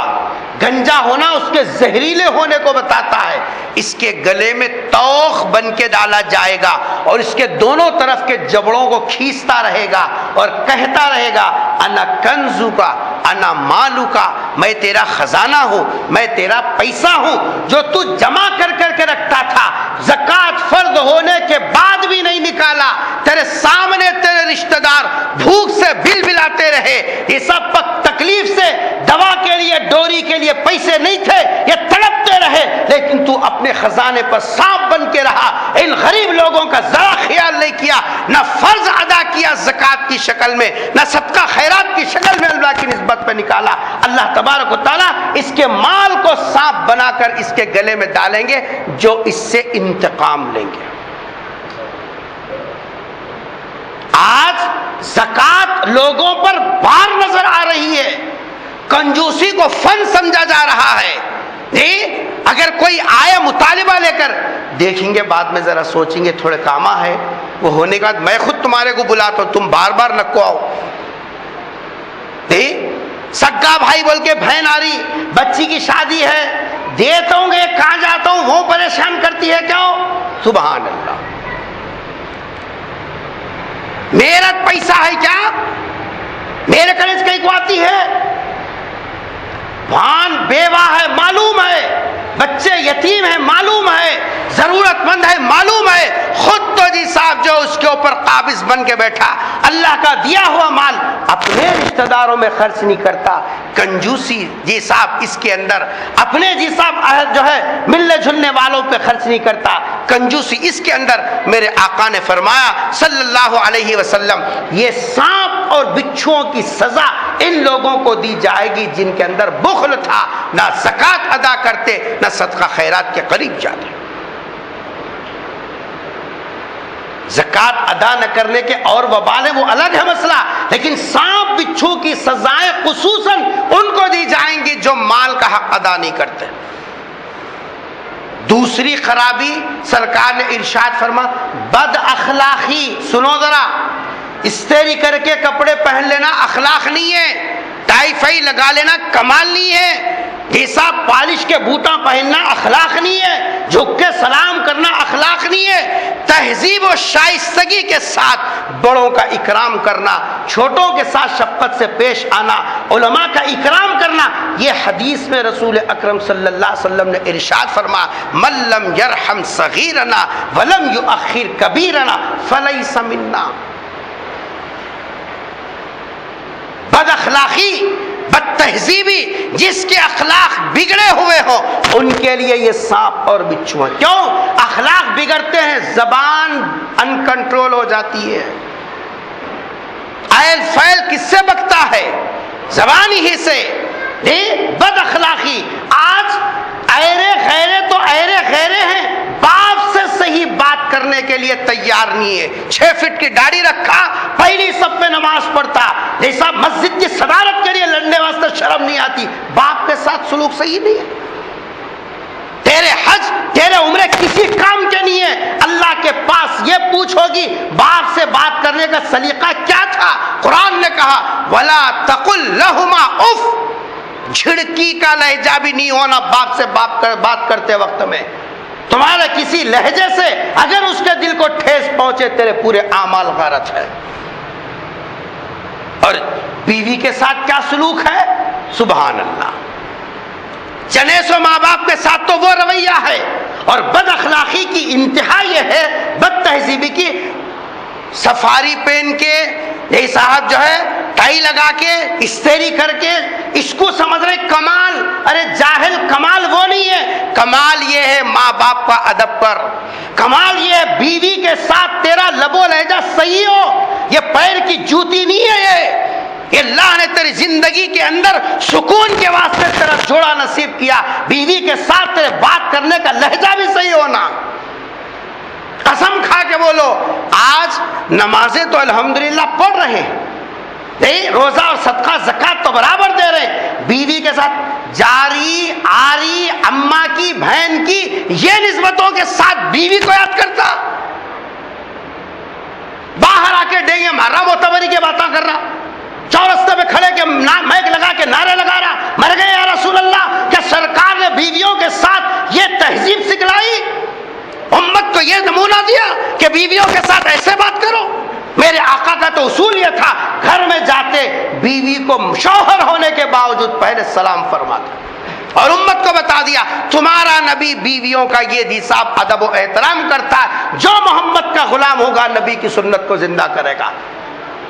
گنجا ہونا اس کے زہریلے ہونے کو بتاتا ہے، اس کے گلے میں توخ بن کے ڈالا جائے گا اور اس کے دونوں طرف کے جبڑوں کو کھینچتا رہے گا اور کہتا رہے گا انا کنزو کا انا مالو کا، میں تیرا خزانہ ہوں، میں تیرا پیسہ ہوں جو تو جمع کر کر کے رکھتا تھا، زکوٰۃ فرض ہونے کے بعد بھی نہیں نکالا، تیرے سامنے تیرے رشتہ دار بھوک سے بل بلاتے رہے، یہ سب تکلیف سے دوا کے لیے ڈوری کے لیے پیسے نہیں تھے، یہ تڑپتے رہے، لیکن تو اپنے خزانے پر سانپ بن کے رہا. ان غریب لوگوں کا ذرا خیال نہیں کیا، نہ فرض ادا کیا زکوٰۃ کی شکل میں، نہ صدقہ خیرات کی شکل میں اللہ کی نسبت پہ نکالا. اللہ تبارک و تعالیٰ اس کے مال کو سانپ بنا کر اس کے گلے میں ڈالیں گے جو اس سے انتقام لیں گے. آج زکوٰۃ لوگوں پر بار نظر آ رہی ہے، کنجوسی کو فن سمجھا جا رہا ہے. اگر کوئی آئے مطالبہ لے کر، دیکھیں گے بعد میں ذرا سوچیں گے تھوڑے کاما ہے، وہ ہونے کے بعد میں خود تمہارے کو بلاتا ہوں، تم بار بار نکو آؤ. سگا بھائی بول کے بہن آ رہی، بچی کی شادی ہے، دیتا ہوں گے کہاں جاتا ہوں، وہ پریشان کرتی ہے کیوں؟ سبحان اللہ. میرا پیسہ ہے کیا؟ میرے قرض کہیں کو آتی ہے؟ بھان بیوہ ہے معلوم ہے، بچے یتیم ہیں معلوم ہے، ضرورت مند ہے معلوم ہے، خود تو جی صاحب جو اس کے اوپر قابض بن کے بیٹھا، اللہ کا دیا ہوا مال اپنے رشتہ داروں میں خرچ نہیں کرتا. کنجوسی جی صاحب اس کے اندر، اپنے جی صاحب جو ہے ملنے جلنے والوں پہ خرچ نہیں کرتا، کنجوسی اس کے اندر. میرے آقا نے فرمایا صلی اللہ علیہ وسلم یہ سانپ اور بچھوؤں کی سزا ان لوگوں کو دی جائے گی جن کے اندر بخل تھا، نہ زکوٰۃ ادا کرتے نہ صدقہ خیرات کے قریب جاتے. زکوٰۃ ادا نہ کرنے کے اور وبال ہے وہ الگ ہے مسئلہ، لیکن سانپ بچھو کی سزائیں خصوصاً ان کو دی جائیں گی جو مال کا حق ادا نہیں کرتے. دوسری خرابی سرکار نے ارشاد فرما بد اخلاقی. سنو ذرا، استری کر کے کپڑے پہن لینا اخلاق نہیں ہے، ٹائی فائی لگا لینا کمال نہیں ہے، جیسا پالش کے بوٹاں پہننا اخلاق نہیں ہے، جھک کے سلام کرنا اخلاق و شائستگی کے ساتھ بڑوں کا اکرام کرنا، چھوٹوں کے ساتھ شفقت سے پیش آنا، علماء کا اکرام کرنا، یہ حدیث میں رسول اکرم صلی اللہ علیہ وسلم نے ارشاد فرمایا من لم یرحم صغیرنا ولم یؤخر کبیرنا فلیس منا۔ بد اخلاقی، بد تہذیبی، جس کے اخلاق بگڑے ہوئے ہوں ان کے لیے یہ سانپ اور بچھو ہیں۔ کیوں؟ اخلاق بگڑتے ہیں، زبان ان کنٹرول ہو جاتی ہے، ایل فیل کس سے بکتا ہے؟ زبان ہی سے۔ بد اخلاقی، آج ایرے خیرے تو ایرے خیرے ہیں، باپ سے صحیح بات کرنے کے لیے تیار نہیں ہے۔ 6 فٹ کی داڑھی رکھا، پہلی صف میں نماز پڑھتا، جیسا مسجد کی صدارت کے لیے لڑنے واسطے شرم نہیں آتی، باپ کے ساتھ سلوک صحیح نہیں ہے۔ تیرے حج تیرے عمرے کسی کام کے نہیں ہے، اللہ کے پاس یہ پوچھو گی باپ سے بات کرنے کا سلیقہ کیا تھا؟ قرآن نے کہا وَلَا تَقُلْ لَهُمَا اُفْ، جھڑکی کا لہجہ بھی نہیں ہونا باپ سے بات کرتے وقت میں۔ تمہارے کسی لہجے سے اگر اس کے دل کو ٹھیس پہنچے تیرے پورے اعمال غارت ہے۔ اور بیوی کے ساتھ کیا سلوک ہے؟ سبحان اللہ، چنے سو ماں باپ کے ساتھ تو وہ رویہ ہے، اور بد اخلاقی کی انتہا یہ ہے، بد تہذیبی کی، سفاری پہن کے یہ صاحب جو ہے ٹائی لگا کے استری کر کے اس کو سمجھ رہے کمال۔ ارے جاہل، کمال وہ نہیں ہے، کمال یہ ہے ماں باپ کا ادب پر، کمال یہ ہے بیوی کے ساتھ تیرا لب و لہجہ صحیح ہو، یہ پیر کی جوتی نہیں ہے، یہ اللہ نے تیری زندگی کے اندر سکون کے واسطے تیرا جوڑا نصیب کیا، بیوی کے ساتھ تیرے بات کرنے کا لہجہ بھی صحیح ہونا۔ قسم کھا کے بولو، آج نمازیں تو الحمدللہ پڑھ رہے ہیں، روزہ اور صدقہ زکات تو برابر دے رہے ہیں، بیوی کے ساتھ جاری آری اماں کی بہن کی یہ نسبتوں کے ساتھ بیوی کو یاد کرتا، باہر آ کے ڈینگے مار رہا، معتبری کی باتیں کر رہا، چورستے میں کھڑے کے مائک لگا کے نعرے لگا رہا مر گئے یا رسول اللہ۔ کیا سرکار نے بیویوں کے ساتھ یہ تہذیب سکھلائی؟ امت کو یہ نمونہ دیا کہ بیویوں کے ساتھ ایسے بات کرو؟ میرے آقا کا تو اصول یہ تھا، گھر میں جاتے بیوی کو شوہر ہونے کے باوجود پہلے سلام فرماتا، اور امت کو بتا دیا تمہارا نبی بیویوں کا یہ دیساب ادب و احترام کرتا ہے، جو محمد کا غلام ہوگا نبی کی سنت کو زندہ کرے گا۔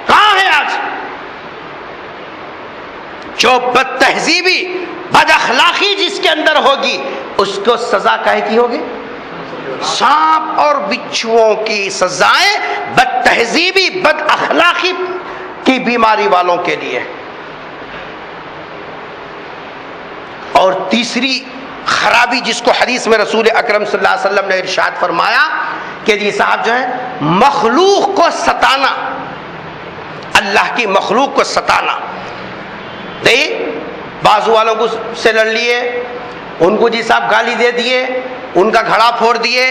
کہاں ہے آج؟ جو بد تہذیبی، بد اخلاقی جس کے اندر ہوگی اس کو سزا کہے کی ہوگی؟ سانپ اور بچھوؤں کی سزائیں بد تہذیبی، بد اخلاقی کی بیماری والوں کے لیے۔ اور تیسری خرابی جس کو حدیث میں رسول اکرم صلی اللہ علیہ وسلم نے ارشاد فرمایا کہ جی صاحب جو ہے مخلوق کو ستانا، اللہ کی مخلوق کو ستانا۔ بازو والوں کو سے لڑ لیے، ان کو جی صاحب گالی دے دیے، ان کا گھڑا پھوڑ دیے،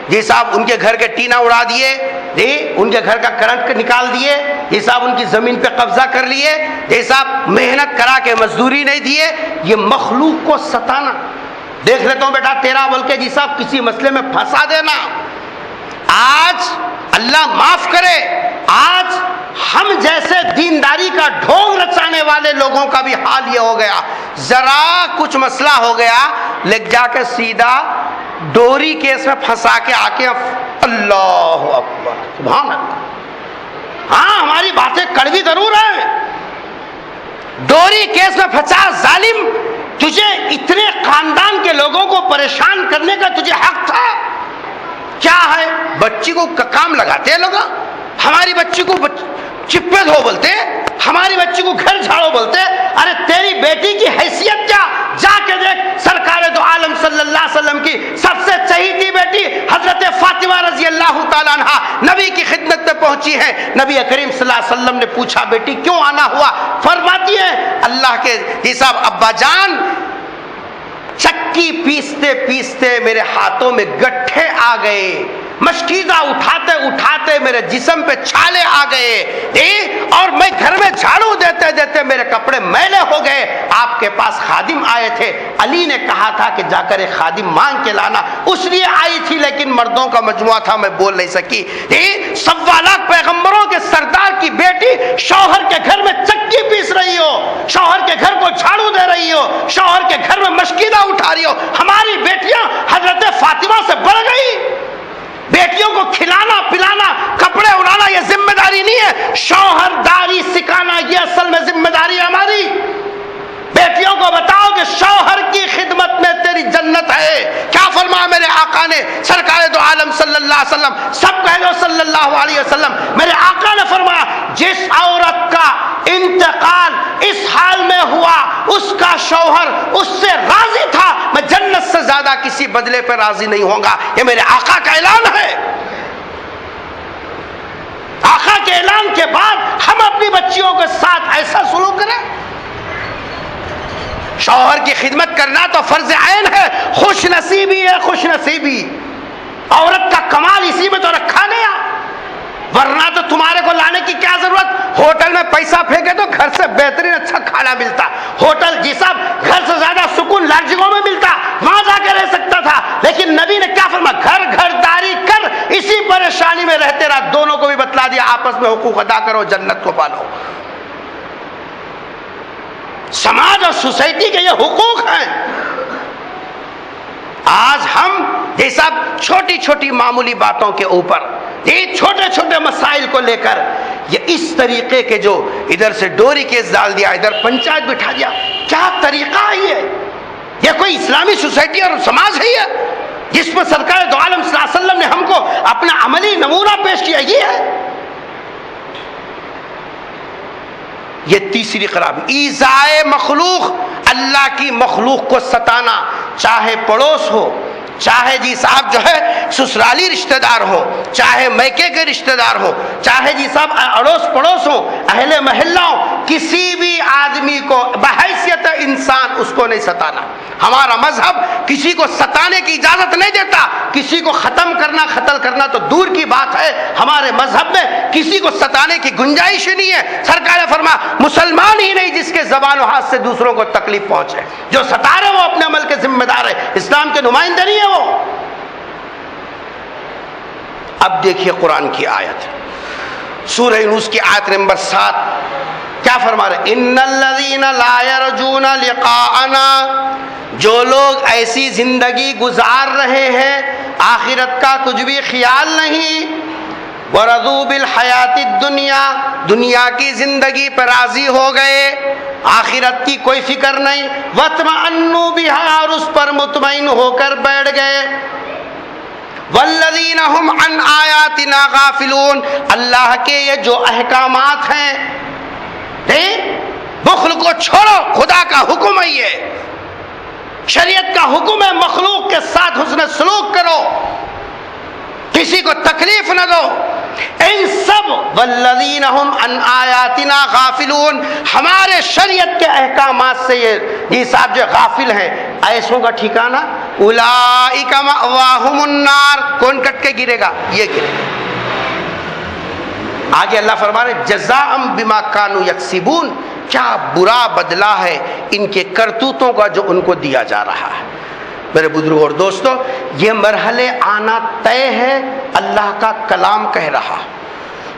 جی صاحب ان کے گھر کے ٹینا اڑا دیے، جی ان کے گھر کا کرنٹ نکال دیے، جی صاحب ان کی زمین پہ قبضہ کر لیے، جی صاحب محنت کرا کے مزدوری نہیں دیے، یہ مخلوق کو ستانا۔ دیکھ لیتا ہوں بیٹا تیرا بول کے جی صاحب کسی مسئلے میں پھنسا دینا۔ آج اللہ معاف کرے، آج ہم جیسے دینداری کا ڈھونگ رچانے والے لوگوں کا بھی حال یہ ہو گیا، ذرا کچھ مسئلہ ہو گیا لگ جا کے سیدھا ڈوری کیس میں پھنسا کے آ کے اللہ اکبر سبحان اللہ۔ ہاں ہماری باتیں کڑوی ضرور ہیں، ڈوری کیس میں پھنسا ظالم، تجھے اتنے خاندان کے لوگوں کو پریشان کرنے کا تجھے حق تھا؟ کیا ہے بچی کو کام لگاتے ہیں لوگ، ہماری بچی کو چپے دھو بولتے، ہماری بچی کو گھر جھاڑو بولتے۔ ارے تیری بیٹی کی حیثیت کیا؟ جا کے دیکھ سرکار دو عالم صلی اللہ علیہ وسلم کی سب سے چہیتی بیٹی حضرت فاطمہ رضی اللہ تعالیٰ عنہا نبی کی خدمت میں پہنچی ہے، نبی کریم صلی اللہ علیہ وسلم نے پوچھا بیٹی کیوں آنا ہوا؟ فرماتی ہے اللہ کے حساب ابا جان چکی پیستے پیستے میرے ہاتھوں میں گٹھے آ گئے، مشکیزہ اٹھاتے اٹھاتے میرے جسم پہ چھالے آ گئے اور میں گھر میں جھاڑو دیتے دیتے میرے کپڑے میلے ہو گئے. آپ کے پاس خادم آئے تھے, علی نے کہا تھا کہ جا کر ایک خادم مانگ کے لانا, اس لیے آئی تھی لیکن مردوں کا مجموعہ تھا, میں بول نہیں سکی. 1.25 لاکھ پیغمبروں کے سردار کی بیٹی شوہر کے گھر میں چکی پیس رہی ہو, شوہر کے گھر کو جھاڑو دے رہی ہو, شوہر کے گھر میں مشکیزہ اٹھا رہی ہو. ہماری بیٹیاں حضرت فاطمہ سے بڑھ گئی. بیٹیوں کو کھلانا پلانا کپڑے اڑانا یہ ذمہ داری نہیں ہے, شوہر داری سکھانا یہ اصل میں ذمہ داری ہے ہماری. بیٹیوں کو بتاؤ کہ شوہر کی خدمت میں تیری جنت ہے. کیا فرمایا میرے آقا نے, سرکار دو عالم صلی اللہ علیہ وسلم, سب کہہ دو صلی اللہ علیہ وسلم, میرے آقا نے فرمایا جس عورت کا انتقال اس حال میں ہوا اس کا شوہر اس سے راضی تھا, میں جنت سے زیادہ کسی بدلے پہ راضی نہیں ہوں گا. یہ میرے آقا کا اعلان ہے. آقا کے اعلان کے بعد ہم اپنی بچیوں کے ساتھ ایسا سلوک کریں. شوہر کی خدمت کرنا تو فرض عین ہے, خوش نصیبی ہے, خوش نصیبی. عورت کا کمال اسی میں تو رکھا گیا, ورنہ تو تمہارے کو لانے کی کیا ضرورت. ہوٹل میں پیسہ پھینکے تو گھر سے بہترین اچھا کھانا ملتا. ہوٹل جی صاحب گھر سے زیادہ سکون لاڈجگوں میں ملتا, وہاں جا کے رہ سکتا تھا. لیکن نبی نے کیا فرمایا, گھر گھرداری کر, اسی پریشانی میں رہتے رہا. دونوں کو بھی بتلا دیا آپس میں حقوق ادا کرو, جنت کو پالو. سماج اور سوسائٹی کے یہ حقوق ہیں. آج ہم یہ سب چھوٹی چھوٹی معمولی باتوں کے اوپر, یہ چھوٹے چھوٹے مسائل کو لے کر یہ اس طریقے کے جو ادھر سے ڈوری کیس ڈال دیا, ادھر پنچایت بٹھا دیا, کیا طریقہ ہے یہ؟ یہ کوئی اسلامی سوسائٹی اور سماج ہے یہ جس پر سرکار دو عالم صلی اللہ علیہ وسلم نے ہم کو اپنا عملی نمونہ پیش کیا؟ یہ ہے. یہ تیسری خرابی, ایذائے مخلوق, اللہ کی مخلوق کو ستانا, چاہے پڑوس ہو, چاہے جی صاحب جو ہے سسرالی رشتہ دار ہو, چاہے میکے کے رشتہ دار ہو, چاہے جی صاحب اڑوس پڑوس ہو, اہل محلہ ہو, کسی بھی آدمی کو بحیثیت انسان اس کو نہیں ستانا. ہمارا مذہب کسی کو ستانے کی اجازت نہیں دیتا. کسی کو ختم کرنا قتل کرنا تو دور کی بات ہے, ہمارے مذہب میں کسی کو ستانے کی گنجائش نہیں ہے. سرکار نے فرمایا مسلمان ہی نہیں جس کے زبان و ہاتھ سے دوسروں کو تکلیف پہنچے, جو ستا رہے وہ اپنے عمل کے ذمہ دار ہے, اسلام کے نمائندے نہیں ہے وہ. اب دیکھیے قرآن کی آیت, سورہ یونس کی آیت نمبر 7, کیا فرما رہے, ان الذین لا یرجون لقاءنا, جو لوگ ایسی زندگی گزار رہے ہیں آخرت کا کچھ بھی خیال نہیں, ورضوا بالحیات الدنیا, دنیا کی زندگی پر راضی ہو گئے, آخرت کی کوئی فکر نہیں, واطمأنوا بها, اور اس پر مطمئن ہو کر بیٹھ گئے, والذین هم عن آیاتنا غافلون, اللہ کے یہ جو احکامات ہیں, بخل کو چھوڑو, خدا کا حکم ہے, یہ شریعت کا حکم ہے, مخلوق کے ساتھ حسن سلوک کرو, کسی کو تکلیف نہ دو. ان سب والذین هم عن آیاتنا غافلون, ہمارے شریعت کے احکامات سے یہ صاحب جو غافل ہیں, ایسوں کا ٹھکانہ اولئک مأواہم النار, کون کٹ کے گرے گا, یہ گرے گا. آگے اللہ فرما رہے جزاء بما کانوا یکسبون, کیا برا بدلہ ہے ان کے کرتوتوں کا جو ان کو دیا جا رہا ہے. میرے بزرگوں اور دوستو, یہ مرحلے آنا طے ہے, اللہ کا کلام کہہ رہا.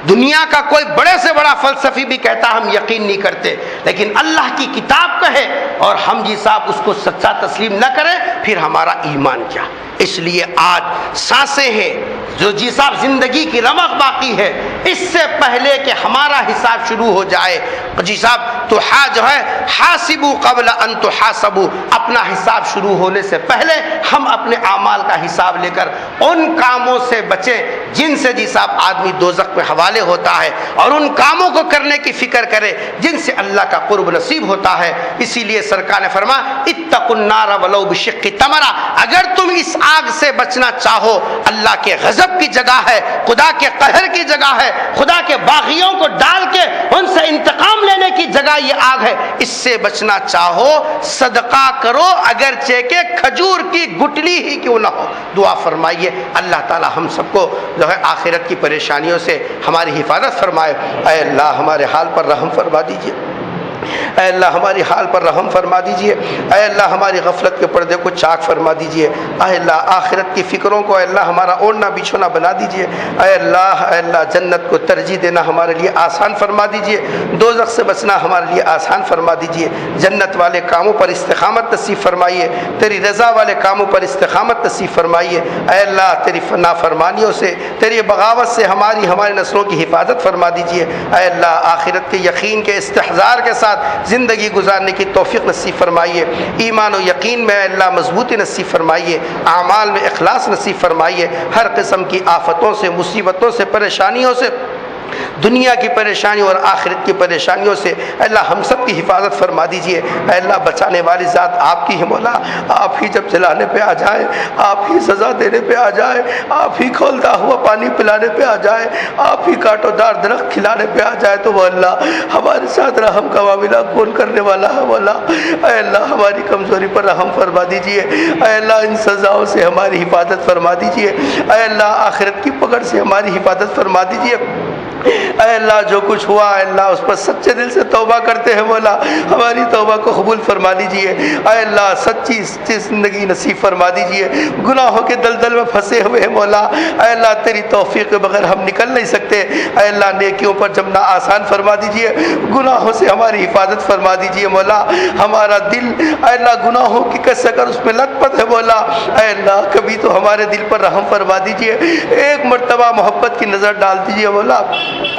دنیا کا کوئی بڑے سے بڑا فلسفی بھی کہتا ہم یقین نہیں کرتے, لیکن اللہ کی کتاب کہے اور ہم جی صاحب اس کو سچا تسلیم نہ کریں, پھر ہمارا ایمان کیا. اس لیے آج سانسیں ہیں, جو جی صاحب زندگی کی رمق باقی ہے, اس سے پہلے کہ ہمارا حساب شروع ہو جائے, جی صاحب تو جو ہے حاسبوا قبل ان تحاسبوا, اپنا حساب شروع ہونے سے پہلے ہم اپنے اعمال کا حساب لے کر ان کاموں سے بچیں جن سے جی صاحب آدمی دوزخ میں حوالے ہوتا ہے, اور ان کاموں کو کرنے کی فکر کرے جن سے اللہ کا قرب نصیب ہوتا ہے. اسی لیے سرکار نے فرمایا اتقوا النار ولو بشق تمرہ, اگر تم اس آگ سے بچنا چاہو, اللہ کے غضب کی جگہ ہے, خدا کے قہر کی جگہ ہے, خدا کے باغیوں کو ڈال کے ان سے انتقام لینے کی جگہ یہ آگ ہے. اس سے بچنا چاہو صدقہ کرو اگرچہ کہ کھجور کی گٹلی ہی کیوں نہ ہو. دعا فرمائیے اللہ تعالی ہم سب کو جو ہے آخرت کی پریشانیوں سے ہماری حفاظت فرمائے. اے اللہ ہمارے حال پر رحم فرما دیجیے. اے اللہ ہماری حال پر رحم فرما دیجئے. اے اللہ ہماری غفلت کے پردے کو چاک فرما دیجئے. اے اللہ آخرت کی فکروں کو اے اللہ ہمارا اوڑھنا بچھونا بنا دیجئے. اے اللہ جنت کو ترجیح دینا ہمارے لیے آسان فرما دیجئے. دوزخ سے بچنا ہمارے لیے آسان فرما دیجئے. جنت والے کاموں پر استقامت نصیب فرمائیے. تیری رضا والے کاموں پر استقامت نصیب فرمائیے. اے اللہ تیری نافرمانیوں سے تیری بغاوت سے ہماری نسلوں کی حفاظت فرما دیجئے. اے اللہ آخرت کے یقین کے استحضار کے ساتھ زندگی گزارنے کی توفیق نصیب فرمائیے. ایمان و یقین میں اللہ مضبوطی نصیب فرمائیے. اعمال میں اخلاص نصیب فرمائیے. ہر قسم کی آفتوں سے مصیبتوں سے پریشانیوں سے دنیا کی پریشانیوں اور آخرت کی پریشانیوں سے اللہ ہم سب کی حفاظت فرما دیجئے. اے اللہ بچانے والی ذات آپ کی ہے مولا. آپ ہی جب جلانے پہ آ جائے, آپ ہی سزا دینے پہ آ جائے, آپ ہی کھولتا ہوا پانی پلانے پہ آ جائے, آپ ہی کانٹوں دار درخت کھلانے پہ آ جائے تو وہ اللہ ہمارے ساتھ رحم کا معاملہ کون کرنے والا ہے مولا. اے اللہ ہماری کمزوری پر رحم فرما دیجئے. اے اللہ ان سزاؤں سے ہماری حفاظت فرما دیجئے. اے اللہ آخرت کی پکڑ سے ہماری حفاظت فرما دیجئے. اے اللہ جو کچھ ہوا اے اللہ اس پر سچے دل سے توبہ کرتے ہیں مولا. ہماری توبہ کو قبول فرما لیجئے. اے اللہ سچی زندگی نصیب فرما دیجئے. گناہوں کے دلدل میں پھنسے ہوئے ہیں مولا. اے اللہ تیری توفیق کے بغیر ہم نکل نہیں سکتے. اے اللہ نیکیوں پر جمنا آسان فرما دیجئے. گناہوں سے ہماری حفاظت فرما دیجئے مولا. ہمارا دل اے اللہ گناہوں کی کس کر اس میں لت پت ہے مولا. اے اللہ کبھی تو ہمارے دل پر رحم فرما دیجئے. ایک مرتبہ محبت کی نظر ڈال دیجئے مولا.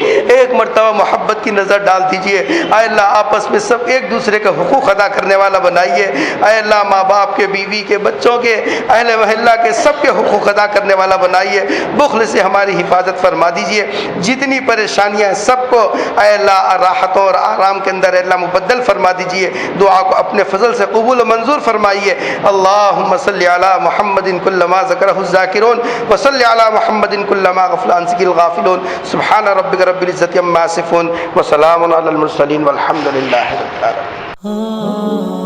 ایک مرتبہ محبت کی نظر ڈال دیجئے. اے اللہ آپس میں سب ایک دوسرے کے حقوق ادا کرنے والا بنائیے. اے اللہ ماں باپ کے, بیوی کے, بچوں کے, اہل محلہ کے سب کے حقوق ادا کرنے والا بنائیے. بخل سے ہماری حفاظت فرما دیجئے. جتنی پریشانیاں سب کو اے اللہ راحتوں اور آرام کے اندر اے اللہ مبدل فرما دیجئے. دعا کو اپنے فضل سے قبول و منظور فرمائیے. اللہم صلی علی محمد کلما ذکرہ الذاکرون وصلی علی محمد کلما غفل عن ذکر الغافلون. سبحان ربک رب العزت عما یصفون وسلام علی المرسلین والحمد للہ رب العالمین.